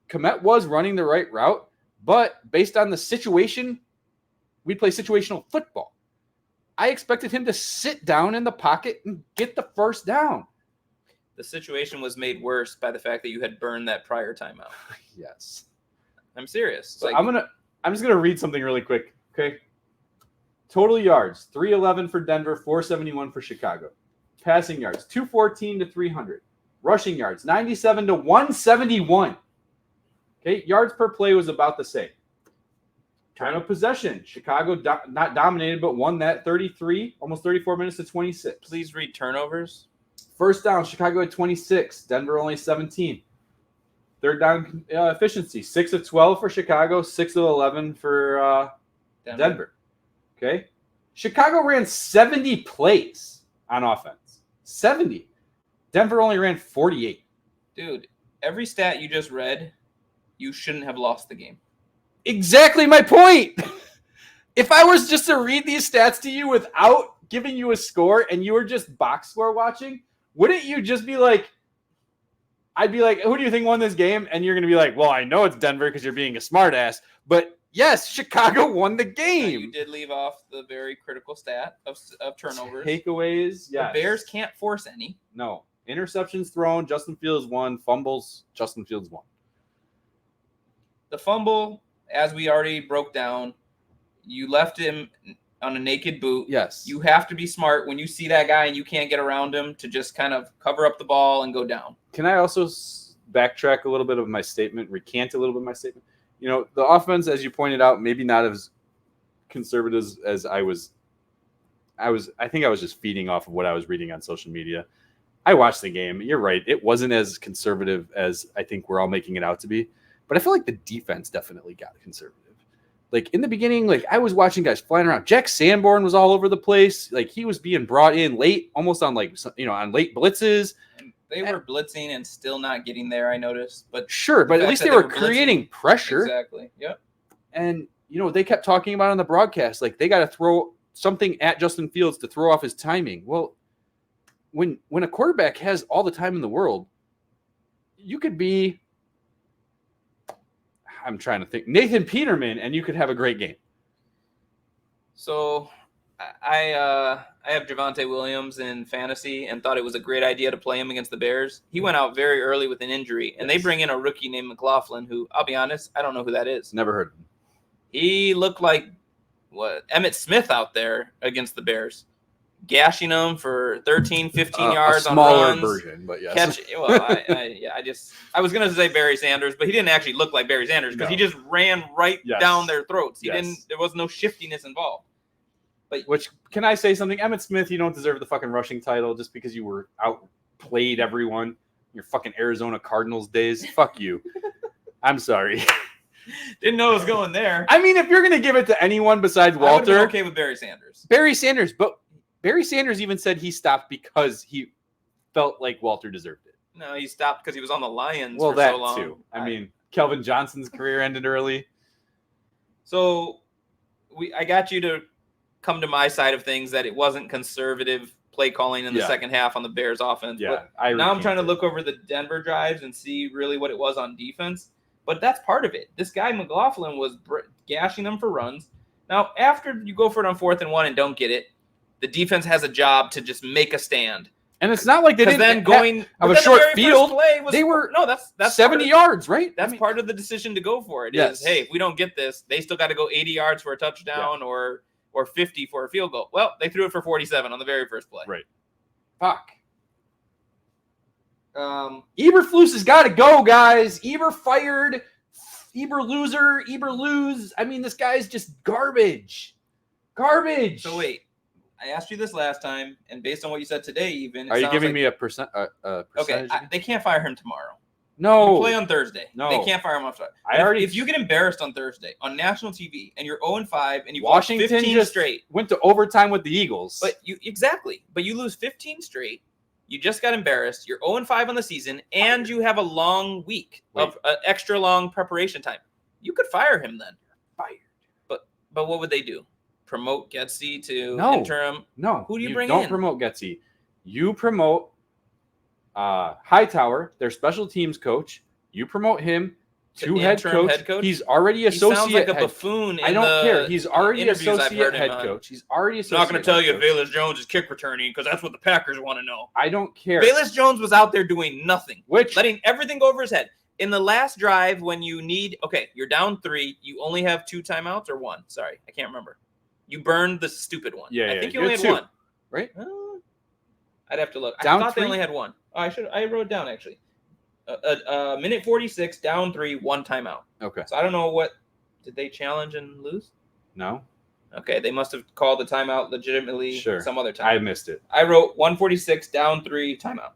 Speaker 2: Komet was running the right route, but based on the situation, we play situational football. I expected him to sit down in the pocket and get the first down.
Speaker 3: The situation was made worse by the fact that you had burned that prior timeout.
Speaker 2: Yes.
Speaker 3: I'm serious.
Speaker 2: So I'm just gonna read something really quick. Okay. Total yards, 311 for Denver, 471 for Chicago. Passing yards, 214 to 300. Rushing yards, 97 to 171. Okay, yards per play was about the same. Time of possession, Chicago not dominated, but won that 33, almost 34 minutes to 26.
Speaker 3: Please read turnovers.
Speaker 2: First down, Chicago had 26, Denver only 17. Third down efficiency, 6 of 12 for Chicago, 6 of 11 for Denver. Okay, Chicago ran 70 plays on offense. 70. Denver only ran 48.
Speaker 3: Dude, every stat you just read, you shouldn't have lost the game.
Speaker 2: Exactly my point. If I was just to read these stats to you without giving you a score and you were just box score watching, wouldn't you just be like, I'd be like, who do you think won this game? And you're going to be like, well, I know it's Denver because you're being a smartass. But yes, Chicago won the game.
Speaker 3: You did leave off the very critical stat of turnovers.
Speaker 2: Takeaways, yes.
Speaker 3: The Bears can't force any.
Speaker 2: No. Interceptions thrown, Justin Fields won. Fumbles, Justin Fields won.
Speaker 3: The fumble, as we already broke down, you left him on a naked boot.
Speaker 2: Yes.
Speaker 3: You have to be smart when you see that guy and you can't get around him to just kind of cover up the ball and go down.
Speaker 2: Can I also backtrack a little bit of my statement, recant a little bit of my statement? The offense, as you pointed out, maybe not as conservative as I was. I think I was just feeding off of what I was reading on social media. I watched the game. You're right. It wasn't as conservative as I think we're all making it out to be. But I feel like the defense definitely got conservative. Like in the beginning, like I was watching guys flying around. Jack Sanborn was all over the place. Like he was being brought in late, almost on on late blitzes.
Speaker 3: They were blitzing and still not getting there, I noticed. But
Speaker 2: sure, but at least they were creating pressure.
Speaker 3: Exactly. Yep.
Speaker 2: And they kept talking about on the broadcast, like they got to throw something at Justin Fields to throw off his timing. Well, when a quarterback has all the time in the world, you could be, I'm trying to think, Nathan Peterman, and you could have a great game.
Speaker 3: So I have Javonte Williams in fantasy and thought it was a great idea to play him against the Bears. He went out very early with an injury, and they bring in a rookie named McLaughlin, who, I'll be honest, I don't know who that is.
Speaker 2: Never heard of him.
Speaker 3: He looked like Emmitt Smith out there against the Bears, gashing them for 13, 15 yards on runs.
Speaker 2: A smaller version, but yes.
Speaker 3: I was going to say Barry Sanders, but he didn't actually look like Barry Sanders because he just ran right down their throats. There was no shiftiness involved.
Speaker 2: Which, can I say something? Emmitt Smith, you don't deserve the fucking rushing title just because you were outplayed everyone. Your fucking Arizona Cardinals days. Fuck you. I'm sorry.
Speaker 3: Didn't know it was going there.
Speaker 2: I mean, if you're going to give it to anyone besides Walter.
Speaker 3: I would be okay with Barry Sanders.
Speaker 2: But Barry Sanders even said he stopped because he felt like Walter deserved it.
Speaker 3: No, he stopped because he was on the Lions for so long. Well, that too.
Speaker 2: I mean, Kelvin Johnson's career ended early.
Speaker 3: So I got you to come to my side of things that it wasn't conservative play calling in the second half on the Bears offense.
Speaker 2: Yeah,
Speaker 3: but now I'm trying to look over the Denver drives and see really what it was on defense. But that's part of it. This guy McLaughlin was gashing them for runs. Now, after you go for it on 4th and 1 and don't get it, the defense has a job to just make a stand.
Speaker 2: And it's not like they didn't
Speaker 3: then going
Speaker 2: of a short field.
Speaker 3: They were that's
Speaker 2: 70 yards, right?
Speaker 3: That's part of the decision to go for it. Is hey, if we don't get this, they still got to go 80 yards for a touchdown or or 50 for a field goal. Well, they threw it for 47 on the very first play.
Speaker 2: Right. Fuck.
Speaker 3: Eberflus
Speaker 2: has got to go, guys. Eber fired. Eber loser. Eber lose. I mean, this guy's just garbage. Garbage.
Speaker 3: So wait, I asked you this last time, and based on what you said today, even
Speaker 2: are you giving me a percentage?
Speaker 3: Okay, they can't fire him tomorrow.
Speaker 2: No,
Speaker 3: you play on Thursday.
Speaker 2: No,
Speaker 3: they can't fire him on Friday. If you get embarrassed on Thursday on national TV and you're 0-5 and you lost 15
Speaker 2: just
Speaker 3: straight,
Speaker 2: went to overtime with the Eagles.
Speaker 3: But you lose 15 straight. You just got embarrassed. You're 0-5 on the season, and you have a long week of extra long preparation time. You could fire him then.
Speaker 2: Fired.
Speaker 3: But what would they do? Promote Getsy to interim?
Speaker 2: No.
Speaker 3: Who do you bring in?
Speaker 2: Don't promote Getsy. You promote Hightower, their special teams coach. You promote him to head coach. He's already associate. He sounds like a
Speaker 3: buffoon.
Speaker 2: I don't care. He's already associate head coach. He's already associate.
Speaker 3: I'm not going to tell you if Velus Jones is kick returning because that's what the Packers want to know.
Speaker 2: I don't care.
Speaker 3: Velus Jones was out there doing nothing, letting everything go over his head. In the last drive, when you need, you're down 3. You only have 2 timeouts or 1. Sorry, I can't remember. You burned the stupid one. I think you only had 1.
Speaker 2: Right?
Speaker 3: I'd have to look.
Speaker 2: Down
Speaker 3: I thought
Speaker 2: 3?
Speaker 3: They only had 1. Oh, I wrote it down actually. Minute 46, down 3, 1 timeout.
Speaker 2: Okay.
Speaker 3: So I don't know did they challenge and lose?
Speaker 2: No.
Speaker 3: Okay, they must have called the timeout legitimately some other time.
Speaker 2: I missed it.
Speaker 3: I wrote 146, down 3, timeout.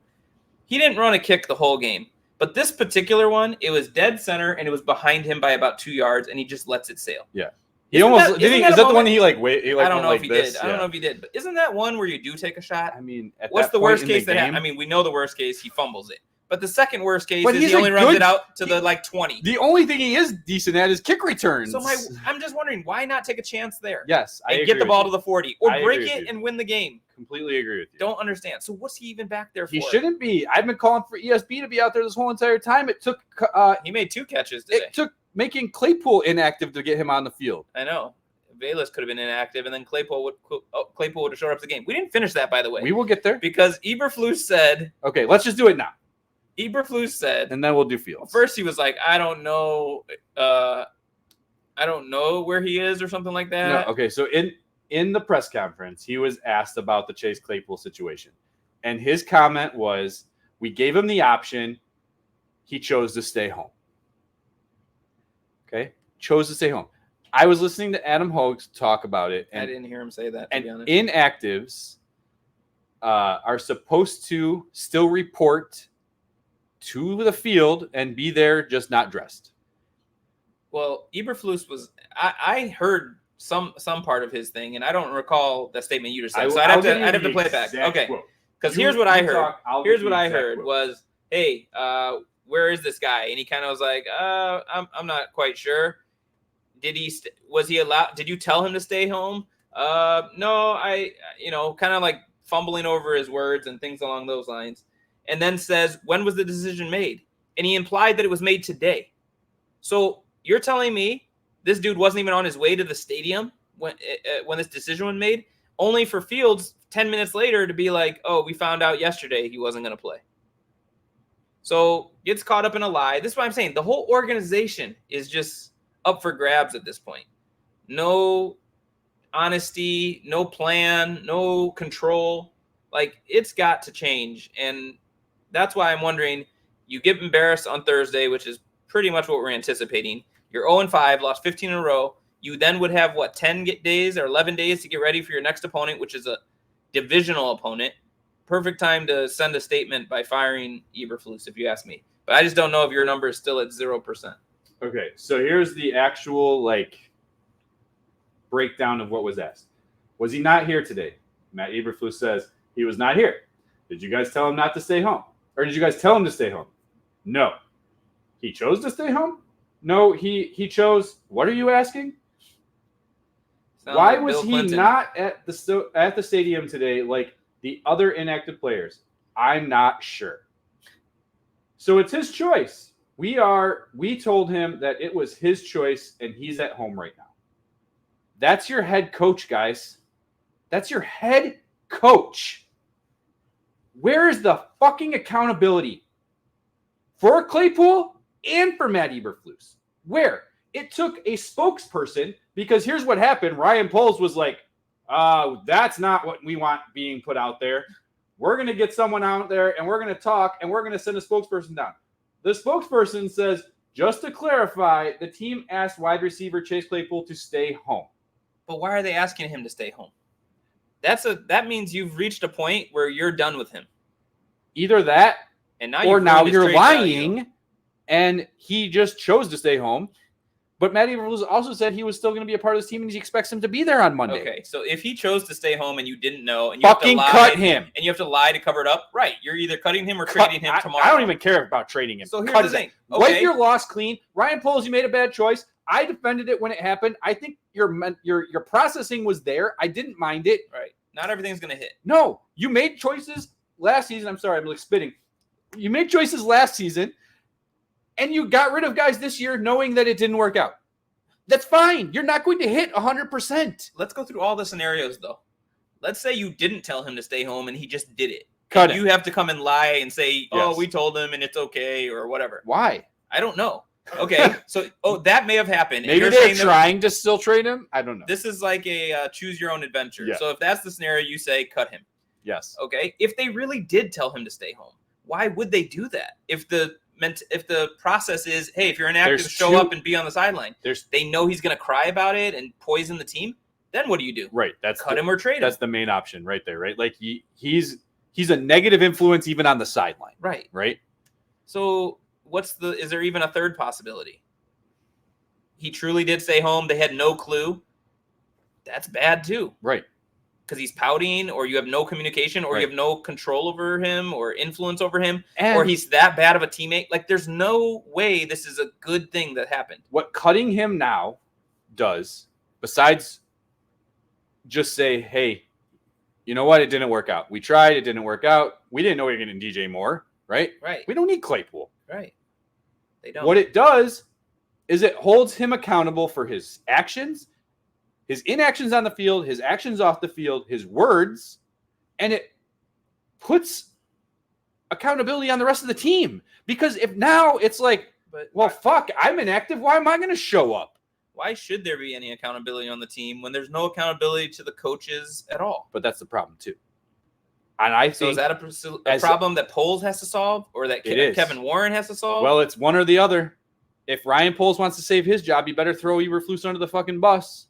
Speaker 3: He didn't run a kick the whole game. But this particular one, it was dead center, and it was behind him by about 2 yards, and he just lets it sail.
Speaker 2: Yeah. He almost did. Is that the one he I
Speaker 3: don't know if he did. I don't know if he did. But isn't that one where you do take a shot?
Speaker 2: I mean,
Speaker 3: what's the worst case that happens? I mean, we know the worst case. He fumbles it. But the second worst case is he only runs it out to the 20.
Speaker 2: The only thing he is decent at is kick returns.
Speaker 3: So I'm just wondering, why not take a chance there?
Speaker 2: Yes,
Speaker 3: I agree. Get the ball to the 40 or break it and win the game.
Speaker 2: Completely agree with you.
Speaker 3: Don't understand. So what's he even back there for?
Speaker 2: He shouldn't be. I've been calling for ESB to be out there this whole entire time. It took.
Speaker 3: He made 2 catches today.
Speaker 2: It took making Claypool inactive to get him on the field.
Speaker 3: I know. Velus could have been inactive, and then Claypool would have showed up the game. We didn't finish that, by the way.
Speaker 2: We will get there
Speaker 3: because Eberflus said.
Speaker 2: Okay, let's just do it now.
Speaker 3: Eberflus said,
Speaker 2: and then we'll do Fields.
Speaker 3: First, he was like, "I don't know where he is," or something like that.
Speaker 2: No, okay, so in the press conference, he was asked about the Chase Claypool situation, and his comment was, "We gave him the option. He chose to stay home." Okay, chose to stay home. I was listening to Adam Hogue talk about it, and
Speaker 3: I didn't hear him say that.
Speaker 2: And inactives are supposed to still report to the field and be there, just not dressed.
Speaker 3: Well, Eberflus was. I heard some part of his thing, and I don't recall the statement you just said. So I'd have to play it back. Okay, because here's what I heard. Here's what I heard was, "Hey, where is this guy?" And he kind of was like, I'm not quite sure." Was he allowed? Did you tell him to stay home? No, kind of like fumbling over his words and things along those lines. And then says, when was the decision made? And he implied that it was made today. So you're telling me this dude wasn't even on his way to the stadium when this decision was made, only for Fields 10 minutes later to be like, oh, we found out yesterday he wasn't going to play. So gets caught up in a lie. This is what I'm saying. The whole organization is just up for grabs at this point. No honesty, no plan, no control. Like, it's got to change. And that's why I'm wondering, you get embarrassed on Thursday, which is pretty much what we're anticipating. You're 0-5, lost 15 in a row. You then would have, 10 days or 11 days to get ready for your next opponent, which is a divisional opponent. Perfect time to send a statement by firing Eberflus, if you ask me. But I just don't know if your number is still at 0%.
Speaker 2: Okay, so here's the actual, breakdown of what was asked. Was he not here today? Matt Eberflus says he was not here. Did you guys tell him not to stay home? Or did you guys tell him to stay home? No. He chose to stay home? No, he chose. What are you asking? Why was he not at the stadium today like the other inactive players? I'm not sure. So it's his choice. We told him that it was his choice, and he's at home right now. That's your head coach, guys. That's your head coach. Where is the fucking accountability for Claypool and for Matt Eberflus? Where? It took a spokesperson, because here's what happened. Ryan Poles was like, That's not what we want being put out there. We're going to get someone out there, and we're going to talk, and we're going to send a spokesperson down. The spokesperson says, just to clarify, the team asked wide receiver Chase Claypool to stay home.
Speaker 3: But why are they asking him to stay home? That means you've reached a point where you're done with him.
Speaker 2: Either that,
Speaker 3: and now
Speaker 2: you're lying, and he just chose to stay home. But Matty Rose also said he was still going to be a part of this team, and he expects him to be there on Monday.
Speaker 3: Okay, so if he chose to stay home and you didn't know, and you
Speaker 2: fucking
Speaker 3: have to lie,
Speaker 2: cut him,
Speaker 3: and you have to lie to cover it up, right? You're either cutting him or trading him tomorrow.
Speaker 2: I don't even care about trading him.
Speaker 3: So here's the thing:
Speaker 2: wipe your loss clean. Ryan Poles, you made a bad choice. I defended it when it happened. I think your processing was there. I didn't mind it.
Speaker 3: Right. Not everything's going to hit.
Speaker 2: No, you made choices last season. I'm sorry, I'm like spitting. You made choices last season, and you got rid of guys this year knowing that it didn't work out. That's fine. You're not going to hit 100%.
Speaker 3: Let's go through all the scenarios, though. Let's say you didn't tell him to stay home and he just did it. You have to come and lie and say, oh, we told him and it's okay or whatever.
Speaker 2: Why?
Speaker 3: I don't know. Okay, so that may have happened.
Speaker 2: Maybe they're trying to still trade him. I don't know.
Speaker 3: This is like a choose your own adventure.
Speaker 2: Yeah.
Speaker 3: So if that's the scenario, you say cut him.
Speaker 2: Yes.
Speaker 3: Okay. If they really did tell him to stay home, why would they do that? If the process is, hey, if you're inactive, show up and be on the sideline. They know he's going to cry about it and poison the team. Then what do you do?
Speaker 2: Right. That's
Speaker 3: cut him or trade him.
Speaker 2: That's the main option right there. Right. Like he's a negative influence even on the sideline.
Speaker 3: Right.
Speaker 2: Right.
Speaker 3: So is there even a third possibility? He truly did stay home. They had no clue. That's bad too.
Speaker 2: Right.
Speaker 3: Because he's pouting, or you have no communication, or you have no control over him or influence over him, or he's that bad of a teammate. Like, there's no way this is a good thing that happened.
Speaker 2: What cutting him now does, besides just say, hey, you know what? It didn't work out. We tried. It didn't work out. We didn't know we were getting DJ Moore, right?
Speaker 3: Right.
Speaker 2: We don't need Claypool.
Speaker 3: Right. They don't.
Speaker 2: What it does is it holds him accountable for his actions, his inactions on the field, his actions off the field, his words, and it puts accountability on the rest of the team. Because if now it's like, fuck, I'm inactive. Why am I going to show up?
Speaker 3: Why should there be any accountability on the team when there's no accountability to the coaches at all?
Speaker 2: But that's the problem too. And I think,
Speaker 3: so is that a problem that Poles has to solve, or that Kevin Warren has to solve?
Speaker 2: Well, it's one or the other. If Ryan Poles wants to save his job, you better throw Eberflus under the fucking bus.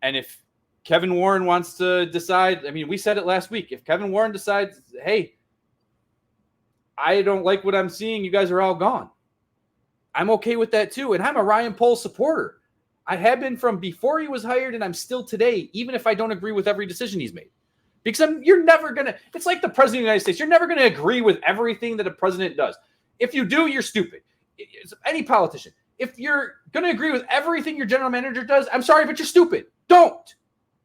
Speaker 2: And if Kevin Warren wants to decide, I mean, we said it last week. If Kevin Warren decides, hey, I don't like what I'm seeing, you guys are all gone, I'm okay with that too. And I'm a Ryan Poles supporter. I have been from before he was hired, and I'm still today, even if I don't agree with every decision he's made. Because you're never going to, it's like the president of the United States. You're never going to agree with everything that a president does. If you do, you're stupid. It's any politician. If you're going to agree with everything your general manager does, I'm sorry, but you're stupid. Don't.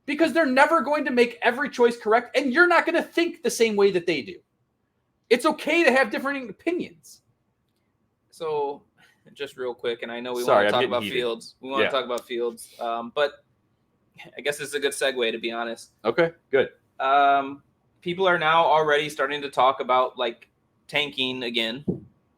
Speaker 2: Because they're never going to make every choice correct, and you're not going to think the same way that they do. It's okay to have different opinions.
Speaker 3: So, just real quick, and I know we want to talk about Fields. We want to talk about Fields, but I guess this is a good segue, to be honest.
Speaker 2: Okay, good.
Speaker 3: People are now already starting to talk about like tanking again,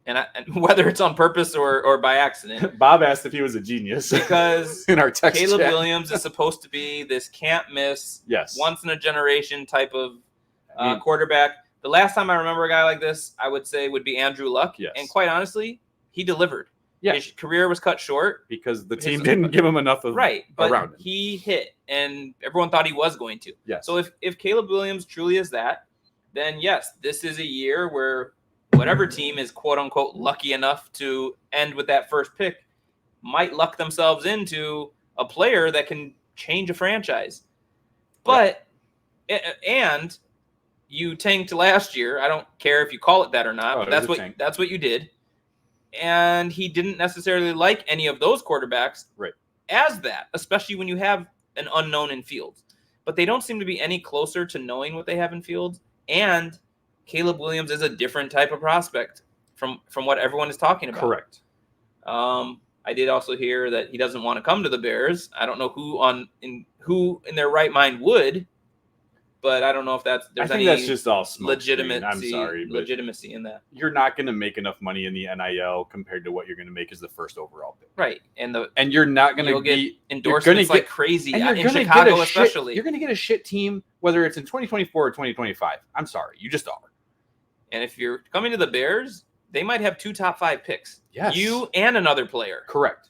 Speaker 3: and whether it's on purpose or by accident.
Speaker 2: Bob asked if he was a genius
Speaker 3: because
Speaker 2: in our text
Speaker 3: Caleb
Speaker 2: chat.
Speaker 3: Williams is supposed to be this can't miss,
Speaker 2: yes,
Speaker 3: once in a generation type of quarterback. The last time I remember a guy like this, I would say would be Andrew Luck, and quite honestly, he delivered.
Speaker 2: Yeah.
Speaker 3: His career was cut short
Speaker 2: because the team didn't give him enough of
Speaker 3: but
Speaker 2: around him.
Speaker 3: He hit, and everyone thought he was going to.
Speaker 2: Yes.
Speaker 3: So if Caleb Williams truly is that, then yes, this is a year where whatever team is quote unquote lucky enough to end with that first pick might luck themselves into a player that can change a franchise. But and you tanked last year. I don't care if you call it that or not, but that's what you did. And he didn't necessarily like any of those quarterbacks as that, especially when you have an unknown in Fields. But they don't seem to be any closer to knowing what they have in Fields. And Caleb Williams is a different type of prospect from what everyone is talking about.
Speaker 2: Correct.
Speaker 3: I did also hear that he doesn't want to come to the Bears. I don't know who in their right mind would. but I don't know if there's
Speaker 2: I think
Speaker 3: any
Speaker 2: that's just all smoke
Speaker 3: legitimacy.
Speaker 2: I'm sorry, but
Speaker 3: legitimacy in that.
Speaker 2: you're not going to make enough money in the NIL compared to what you're going to make as the first overall pick.
Speaker 3: Right, and
Speaker 2: you're not going to
Speaker 3: get endorsements like crazy in Chicago, especially.
Speaker 2: You're going to get a shit team, whether it's in 2024 or 2025. I'm sorry, you just are.
Speaker 3: And if you're coming to the Bears, they might have 2 top 5 picks.
Speaker 2: Yes,
Speaker 3: you and another player.
Speaker 2: Correct.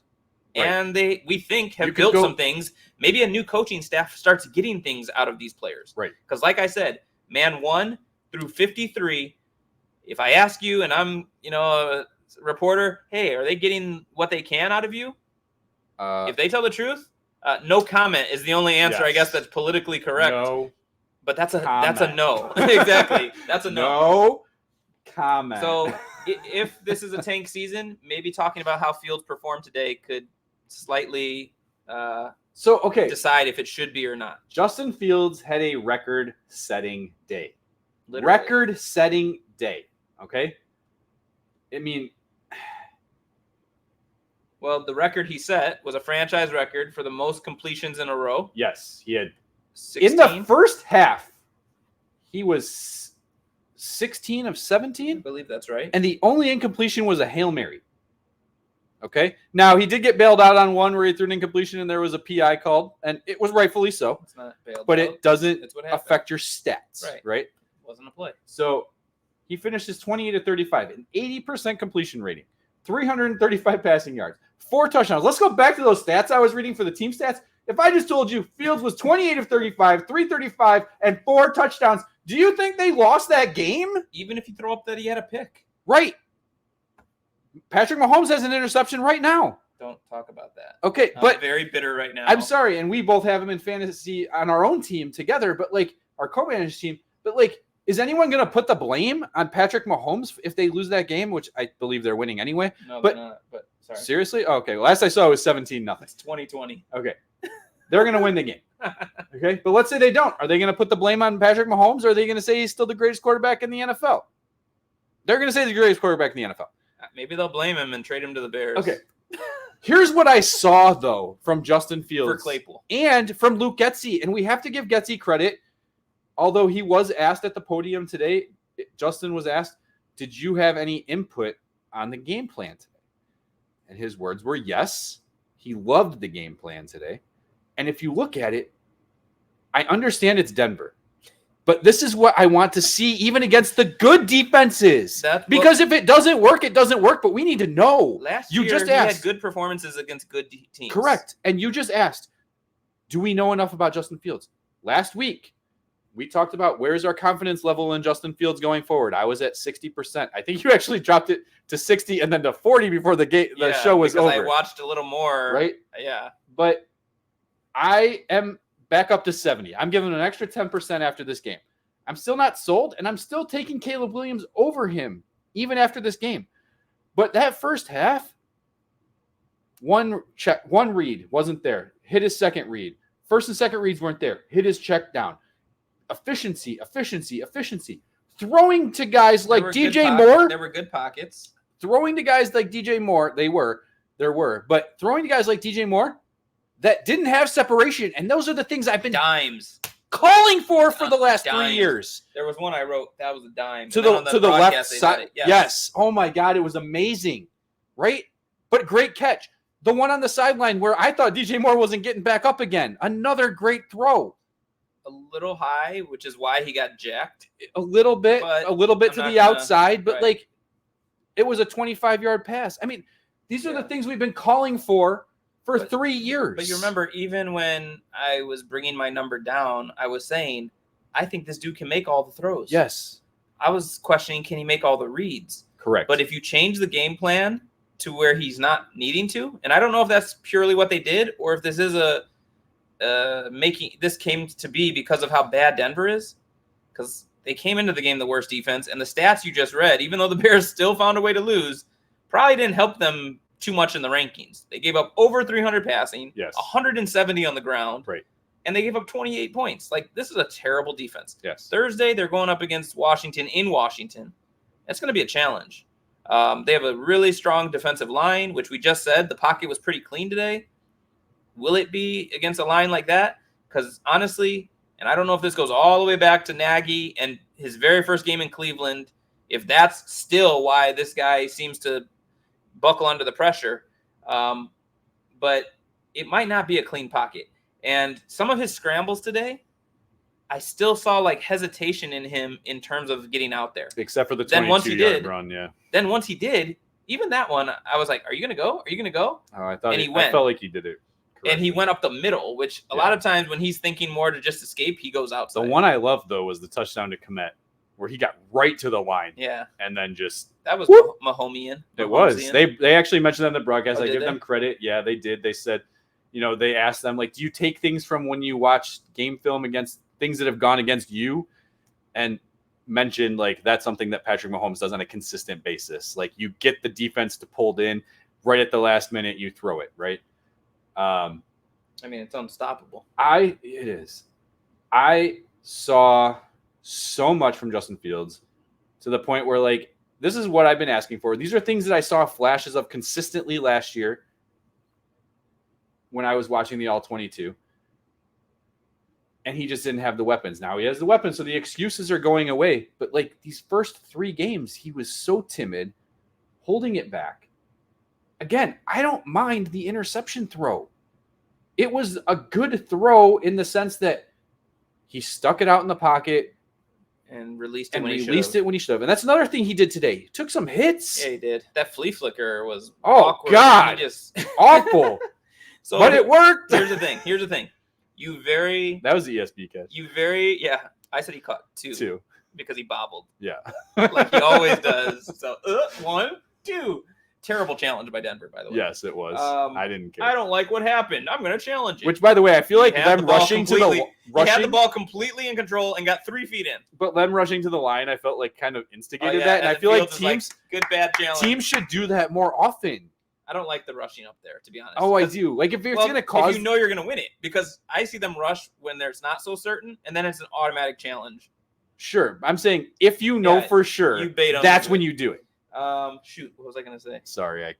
Speaker 2: Right.
Speaker 3: And we think have built some things. Maybe a new coaching staff starts getting things out of these players.
Speaker 2: Right.
Speaker 3: Because like I said, man 1 through 53, if I ask you and I'm, a reporter, hey, are they getting what they can out of you? If they tell the truth, no comment is the only answer, I guess, that's politically correct.
Speaker 2: No.
Speaker 3: But that's a no. Exactly. That's a no.
Speaker 2: No comment.
Speaker 3: So if this is a tank season, maybe talking about how Fields performed today could slightly decide if it should be or not.
Speaker 2: Justin Fields had a record-setting day.
Speaker 3: Literally.
Speaker 2: Record-setting day. Okay? I mean,
Speaker 3: well, the record he set was a franchise record for the most completions in a row.
Speaker 2: Yes, he had
Speaker 3: 16.
Speaker 2: In the first half, he was 16 of 17.
Speaker 3: I believe that's right.
Speaker 2: And the only incompletion was a Hail Mary. Okay? Now, he did get bailed out on one where he threw an incompletion and there was a PI called, and it was rightfully so.
Speaker 3: It's not bailed
Speaker 2: but
Speaker 3: out.
Speaker 2: It doesn't
Speaker 3: It's what
Speaker 2: affect your stats. Right?
Speaker 3: It wasn't a play.
Speaker 2: So, he finishes 28 of 35, an 80% completion rating, 335 passing yards, 4 touchdowns. Let's go back to those stats I was reading for the team stats. If I just told you Fields was 28 of 35, 335, and 4 touchdowns, do you think they lost that game?
Speaker 3: Even if you throw up that he had a pick.
Speaker 2: Right. Patrick Mahomes has an interception right now.
Speaker 3: Don't talk about that.
Speaker 2: Okay,
Speaker 3: I'm very bitter right now.
Speaker 2: I'm sorry, and we both have him in fantasy on our own team together, but our co-managed team. But is anyone going to put the blame on Patrick Mahomes if they lose that game, which I believe they're winning anyway?
Speaker 3: No,
Speaker 2: but
Speaker 3: they're not. But sorry.
Speaker 2: Seriously? Oh, okay. Last I saw it was 17-0.
Speaker 3: It's 2020.
Speaker 2: Okay. They're going to win the game. Okay. But let's say they don't. Are they going to put the blame on Patrick Mahomes, or are they going to say he's still the greatest quarterback in the NFL? They're going to say the greatest quarterback in the NFL.
Speaker 3: Maybe they'll blame him and trade him to the Bears.
Speaker 2: Okay. Here's what I saw, though, from Justin Fields.
Speaker 3: For Claypool.
Speaker 2: And from Luke Getsy. And we have to give Getsy credit. Although he was asked at the podium today, Justin was asked, did you have any input on the game plan today? And his words were, yes, he loved the game plan today. And if you look at it, I understand it's Denver. But this is what I want to see even against the good defenses. Because if it doesn't work, it doesn't work. But we need to know.
Speaker 3: Last year, he had good performances against good teams.
Speaker 2: Correct. And you just asked, do we know enough about Justin Fields? Last week, we talked about where's our confidence level in Justin Fields going forward. I was at 60%. I think you actually dropped it to 60 and then to 40 before the show was over.
Speaker 3: I watched a little more.
Speaker 2: Right?
Speaker 3: Yeah.
Speaker 2: But I am back up to 70. I'm giving an extra 10% after this game. I'm still not sold, and I'm still taking Caleb Williams over him, even after this game. But that first half, one read wasn't there. Hit his second read. First and second reads weren't there. Hit his check down. Efficiency. Throwing to guys like DJ Moore.
Speaker 3: There were good pockets.
Speaker 2: Throwing to guys like DJ Moore, there were. But throwing to guys like DJ Moore that didn't have separation, and those are the things I've been calling for the last 3 years.
Speaker 3: There was one I wrote that was a dime
Speaker 2: to the left side. Yes. Oh my God, it was amazing, right? But great catch. The one on the sideline where I thought DJ Moore wasn't getting back up again. Another great throw.
Speaker 3: A little high, which is why he got jacked.
Speaker 2: A little bit to the outside, but it was a 25-yard pass. I mean, these are the things we've been calling for 3 years.
Speaker 3: But you remember, even when I was bringing my number down, I was saying, I think this dude can make all the throws.
Speaker 2: Yes.
Speaker 3: I was questioning, can he make all the reads?
Speaker 2: Correct.
Speaker 3: But if you change the game plan to where he's not needing to, and I don't know if that's purely what they did or if this is this came to be because of how bad Denver is, because they came into the game the worst defense, and the stats you just read, even though the Bears still found a way to lose, probably didn't help them too much in the rankings. They gave up over 300 passing, 170 on the ground,
Speaker 2: right,
Speaker 3: and they gave up 28 points. This is a terrible defense.
Speaker 2: Yes.
Speaker 3: Thursday, they're going up against Washington in Washington. That's going to be a challenge. They have a really strong defensive line, which we just said the pocket was pretty clean today. Will it be against a line like that? Because honestly, And I don't know if this goes all the way back to Nagy and his very first game in Cleveland, if that's still why this guy seems to buckle under the pressure. But it might not be a clean pocket. And some of his scrambles today, I still saw like hesitation in him in terms of getting out there.
Speaker 2: Except for the
Speaker 3: 22-yard
Speaker 2: run, yeah.
Speaker 3: Then once he did, even that one, I was like, are you going to go? Are you going to go?
Speaker 2: Oh, I thought
Speaker 3: and he went.
Speaker 2: I felt like he did it correctly.
Speaker 3: And he went up the middle, which a lot of times when he's thinking more to just escape, he goes outside.
Speaker 2: The one I loved, though, was the touchdown to Kmet, where he got right to the line.
Speaker 3: Yeah.
Speaker 2: And then just...
Speaker 3: That was Mahomian.
Speaker 2: It was. They actually mentioned that in the broadcast.
Speaker 3: Oh,
Speaker 2: I give them credit. Yeah, they did. They said, they asked them, like, do you take things from when you watch game film against things that have gone against you? And mentioned, like, that's something that Patrick Mahomes does on a consistent basis. Like, you get the defense to pulled in right at the last minute, you throw it, right?
Speaker 3: I mean, it's unstoppable.
Speaker 2: It is. I saw so much from Justin Fields to the point where, like, this is what I've been asking for. These are things that I saw flashes of consistently last year when I was watching the All-22. And he just didn't have the weapons. Now he has the weapons, so the excuses are going away. But, like, these first 3 games, he was so timid, holding it back. Again, I don't mind the interception throw. It was a good throw in the sense that he stuck it out in the pocket
Speaker 3: and released it
Speaker 2: and
Speaker 3: when
Speaker 2: he should have. And that's another thing he did today. He took some hits.
Speaker 3: Yeah, he did. That flea flicker was
Speaker 2: awkward.
Speaker 3: God,
Speaker 2: awful.
Speaker 3: So
Speaker 2: but it worked.
Speaker 3: Here's the thing. That
Speaker 2: was the ESP catch.
Speaker 3: I said he caught 2 because he bobbled.
Speaker 2: Yeah,
Speaker 3: like he always does. So 1, 2. Terrible challenge by Denver, by the way.
Speaker 2: Yes, it was. I didn't care.
Speaker 3: I don't like what happened. I'm going to challenge it.
Speaker 2: Which, by the way, I feel like them rushing to the
Speaker 3: he had the ball completely in control and got 3 feet in.
Speaker 2: But them rushing to the line, I felt like kind of instigated that, and I feel like
Speaker 3: good bad challenge.
Speaker 2: Teams should do that more often.
Speaker 3: I don't like the rushing up there, to be honest.
Speaker 2: Oh, I do. Like if it's going to cause,
Speaker 3: if you're going to win it, because I see them rush when there's not so certain, and then it's an automatic challenge.
Speaker 2: Sure, I'm saying if you know for sure, that's when you do it.
Speaker 3: Shoot, what was I going to say?
Speaker 2: Sorry, I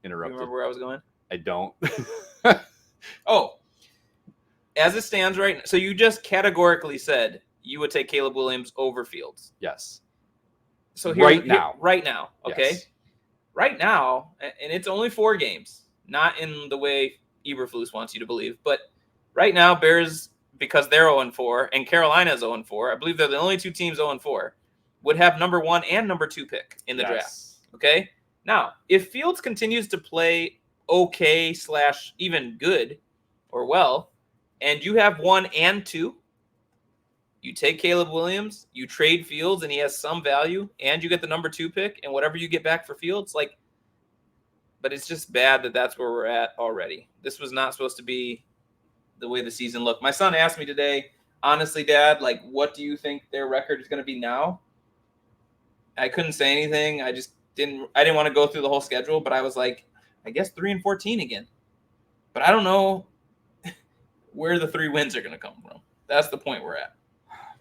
Speaker 2: interrupted.
Speaker 3: You remember where I was going?
Speaker 2: I don't.
Speaker 3: As it stands right now, so you just categorically said you would take Caleb Williams over Fields.
Speaker 2: Yes.
Speaker 3: So
Speaker 2: right now,
Speaker 3: okay.
Speaker 2: Yes.
Speaker 3: Right now, and it's only 4 games, not in the way Eberflus wants you to believe, but right now, Bears, because they're 0-4 and Carolina's 0-4, I believe they're the only 2 teams 0-4, would have number 1 and number 2 pick in the draft. Okay. Now, if Fields continues to play okay / even good or well, and you have 1 and 2, you take Caleb Williams, you trade Fields, and he has some value, and you get the number 2 pick, and whatever you get back for Fields, but it's just bad that that's where we're at already. This was not supposed to be the way the season looked. My son asked me today, honestly, Dad, what do you think their record is going to be now? I couldn't say anything. I didn't want to go through the whole schedule, but I was like, I guess 3-14 again. But I don't know where the 3 wins are going to come from. That's the point we're at.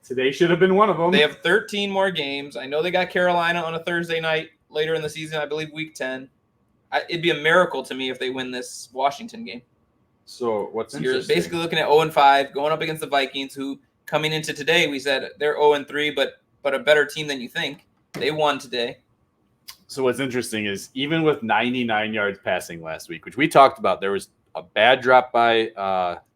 Speaker 2: Today should have been one of them.
Speaker 3: They have 13 more games. I know they got Carolina on a Thursday night later in the season, I believe week 10. It'd be a miracle to me if they win this Washington game.
Speaker 2: So what's
Speaker 3: You're basically looking at 0-5, going up against the Vikings, who coming into today, we said they're 0-3, but a better team than you think. They won today.
Speaker 2: So what's interesting is even with 99 yards passing last week, which we talked about, there was a bad drop by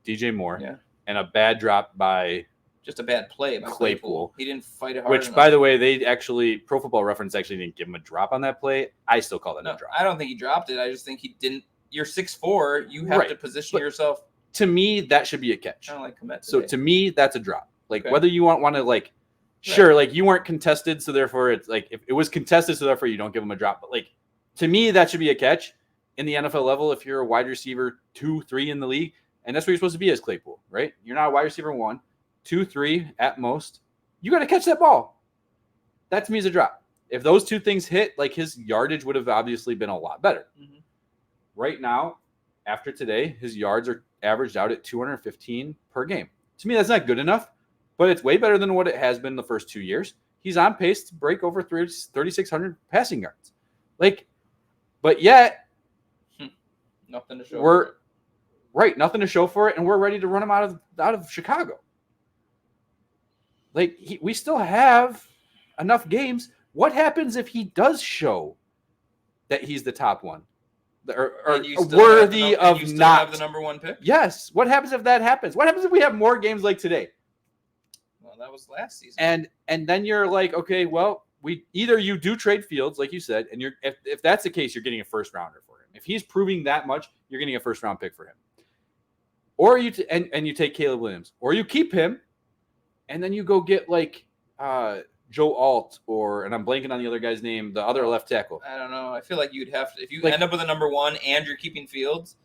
Speaker 2: DJ Moore and a bad drop by
Speaker 3: just a bad play by Claypool. He didn't fight it hard
Speaker 2: enough. By the way, Pro Football Reference actually didn't give him a drop on that play. I still call that a drop.
Speaker 3: I don't think he dropped it. I just think he didn't. You're 6'4". You have to position yourself.
Speaker 2: To me, that should be a catch.
Speaker 3: Kind of like Kmet today.
Speaker 2: So to me, that's a drop. Whether you want to sure, you weren't contested, so therefore it's if it was contested, so therefore you don't give him a drop. But to me, that should be a catch in the NFL level if you're a wide receiver 2, 3 in the league, and that's where you're supposed to be as Claypool, right? You're not a wide receiver 1, 2, 3 at most. You got to catch that ball. That to me is a drop. If those 2 things hit, his yardage would have obviously been a lot better. Mm-hmm. Right now, after today, his yards are averaged out at 215 per game. To me, that's not good enough, but it's way better than what it has been the first 2 years. He's on pace to break over 3,600 passing yards. But yet,
Speaker 3: nothing to show.
Speaker 2: Nothing to show for it, and we're ready to run him out of Chicago. Like we still have enough games. What happens if he does show that he's the top one, or worthy of not
Speaker 3: have the number one pick?
Speaker 2: Yes. What happens if that happens? What happens if we have more games like today?
Speaker 3: Well, that was last season.
Speaker 2: And then you're like, okay, well, you do trade Fields, like you said, and if that's the case, you're getting a first rounder for him. If he's proving that much, you're getting a first round pick for him. Or you you take Caleb Williams, or you keep him, and then you go get like Joe Alt, and I'm blanking on the other guy's name, the other left tackle.
Speaker 3: I don't know. I feel like you'd have to, if you end up with a number one and you're keeping Fields,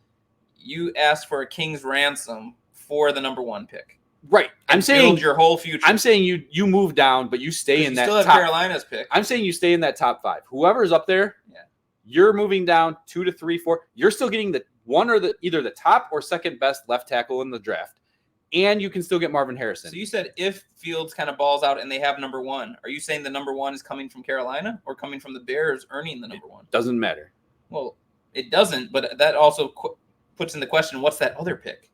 Speaker 3: you ask for a king's ransom for the number one pick.
Speaker 2: Right. I'm saying
Speaker 3: your whole future.
Speaker 2: I'm saying you move down, but you stay in that
Speaker 3: still have
Speaker 2: top.
Speaker 3: Carolina's pick.
Speaker 2: I'm saying you stay in that top 5. Whoever's up there, you're moving down 2 to 3, 4. You're still getting the one or either the top or second best left tackle in the draft. And you can still get Marvin Harrison.
Speaker 3: So you said if Fields kind of balls out and they have number one, are you saying the number one is coming from Carolina or coming from the Bears earning the number one?
Speaker 2: Doesn't matter.
Speaker 3: Well, it doesn't, but that also puts into question, what's that other pick?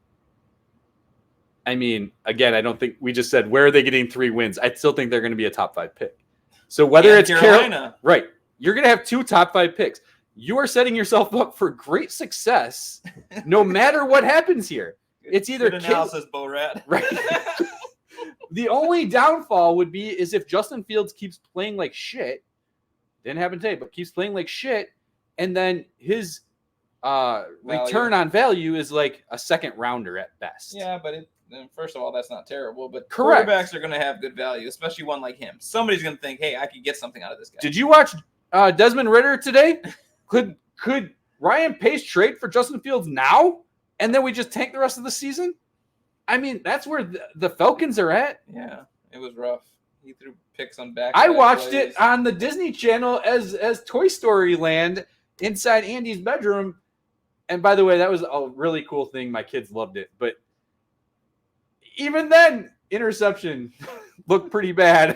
Speaker 2: I mean, again, I don't think we just said, where are they getting 3 wins? I still think they're going to be a top 5 pick. So whether it's Carolina, right, you're going to have 2 top 5 picks. You are setting yourself up for great success no matter what happens here. It's either
Speaker 3: good analysis, Bo Rat.
Speaker 2: Right. The only downfall would be is if Justin Fields keeps playing like shit. Didn't happen today, but keeps playing like shit, and then his return on value is like a second rounder at best.
Speaker 3: Yeah, but first of all, that's not terrible. But
Speaker 2: correct.
Speaker 3: Quarterbacks are going to have good value, especially one like him. Somebody's going to think, hey, I could get something out of this guy.
Speaker 2: Did you watch Desmond Ridder today? Could Ryan Pace trade for Justin Fields now? And then we just tank the rest of the season? I mean, that's where the Falcons are at.
Speaker 3: Yeah, it was rough. He threw picks on back.
Speaker 2: I watched it on the Disney Channel as Toy Story Land inside Andy's bedroom. And by the way, that was a really cool thing. My kids loved it. But even then, interception looked pretty bad.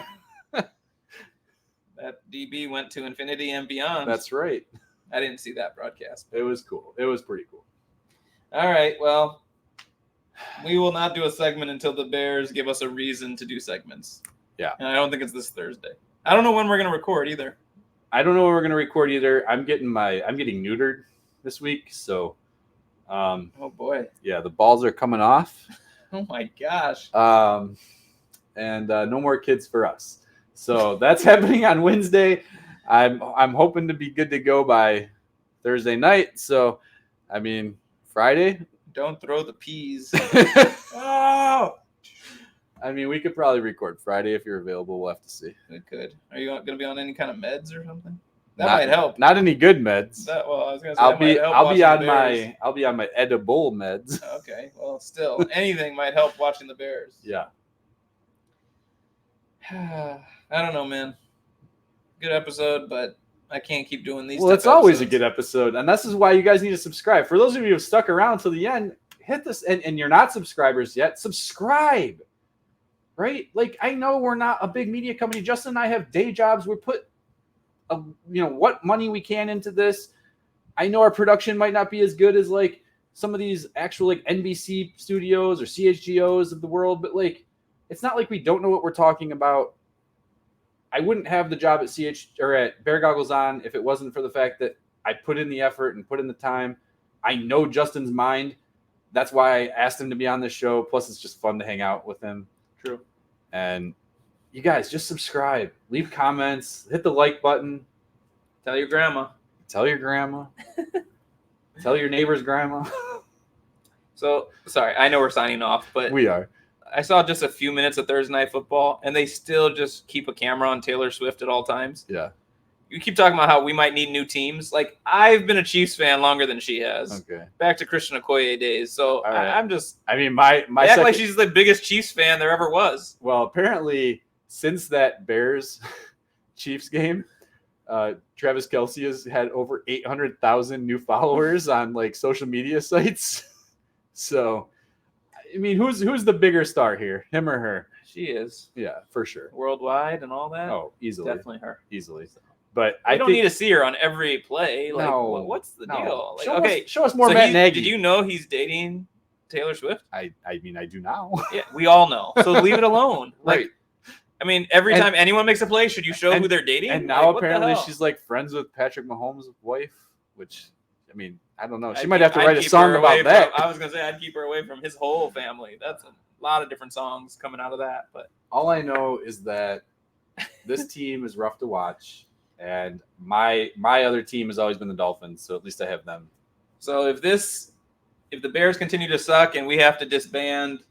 Speaker 3: That DB went to infinity and beyond.
Speaker 2: That's right.
Speaker 3: I didn't see that broadcast.
Speaker 2: It was cool. It was pretty cool.
Speaker 3: All right, well, we will not do a segment until the Bears give us a reason to do segments.
Speaker 2: Yeah.
Speaker 3: And I don't think it's this Thursday. I don't know when we're going to record either.
Speaker 2: I don't know when we're going to record either. I'm getting neutered this week, so
Speaker 3: oh boy.
Speaker 2: Yeah, the balls are coming off.
Speaker 3: Oh my gosh.
Speaker 2: And no more kids for us. So that's happening on Wednesday. I'm hoping to be good to go by Thursday night. So, I mean, Friday.
Speaker 3: Don't throw the peas.
Speaker 2: Oh! I mean, we could probably record Friday if you're available. We'll have to see.
Speaker 3: We could. Are you going to be on any kind of meds or something? That might help.
Speaker 2: Not any good meds.
Speaker 3: I was going to say
Speaker 2: I'll be on my edible meds.
Speaker 3: Okay. Well, still, anything might help watching the Bears.
Speaker 2: Yeah.
Speaker 3: I don't know, man. Good episode, but I can't keep doing these.
Speaker 2: Well, it's always a good episode, and this is why you guys need to subscribe. For those of you who have stuck around till the end, hit this, and you're not subscribers yet, subscribe. Right? Like, I know we're not a big media company. Justin and I have day jobs. We put, what money we can into this. I know our production might not be as good as like some of these actual like NBC studios or CHGOs of the world, but like, it's not like we don't know what we're talking about. I wouldn't have the job at Bear Goggles On if it wasn't for the fact that I put in the effort and put in the time. I know Justin's mind. That's why I asked him to be on this show. Plus, it's just fun to hang out with him.
Speaker 3: True.
Speaker 2: And you guys, just subscribe, leave comments, hit the like button.
Speaker 3: Tell your grandma.
Speaker 2: Tell your grandma. Tell your neighbor's grandma.
Speaker 3: So, sorry, I know we're signing off, but
Speaker 2: we are.
Speaker 3: I saw just a few minutes of Thursday Night Football, and they still just keep a camera on Taylor Swift at all times.
Speaker 2: Yeah.
Speaker 3: You keep talking about how we might need new teams. Like, I've been a Chiefs fan longer than she has.
Speaker 2: Okay.
Speaker 3: Back to Christian Okoye days. So right. I'm just.
Speaker 2: I mean, my
Speaker 3: they act like she's the biggest Chiefs fan there ever was.
Speaker 2: Well, apparently, since that Bears Chiefs game, Travis Kelce has had over 800,000 new followers on like social media sites. So, I mean, who's the bigger star here, him or her?
Speaker 3: She is.
Speaker 2: Yeah, for sure.
Speaker 3: Worldwide and all that.
Speaker 2: Oh, easily.
Speaker 3: Definitely her.
Speaker 2: Easily. But
Speaker 3: I don't need to see her on every play. Like,
Speaker 2: no,
Speaker 3: what's the deal?
Speaker 2: Like, show us more Matt Nagy.
Speaker 3: Did you know he's dating Taylor Swift?
Speaker 2: I mean, I do now.
Speaker 3: Yeah, we all know. So leave it alone. Like,
Speaker 2: right.
Speaker 3: I mean, every time anyone makes a play, should you show who they're dating?
Speaker 2: And now
Speaker 3: what
Speaker 2: apparently
Speaker 3: the hell?
Speaker 2: she's like friends with Patrick Mahomes' wife, which, I mean, I don't know. She
Speaker 3: I'd
Speaker 2: might
Speaker 3: keep-
Speaker 2: have to
Speaker 3: I'd
Speaker 2: write a
Speaker 3: keep
Speaker 2: song
Speaker 3: her away
Speaker 2: about that.
Speaker 3: I was gonna say I'd keep her away from his whole family. That's a lot of different songs coming out of that. But
Speaker 2: All I know is that this team is rough to watch, and my other team has always been the Dolphins, so at least I have them.
Speaker 3: so if the Bears continue to suck and we have to disband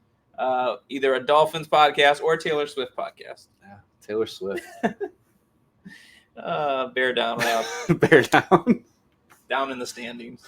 Speaker 3: either a Dolphins podcast or a Taylor Swift podcast,
Speaker 2: Yeah, Taylor Swift.
Speaker 3: bear down, Rob.
Speaker 2: Bear down.
Speaker 3: Down in the standings.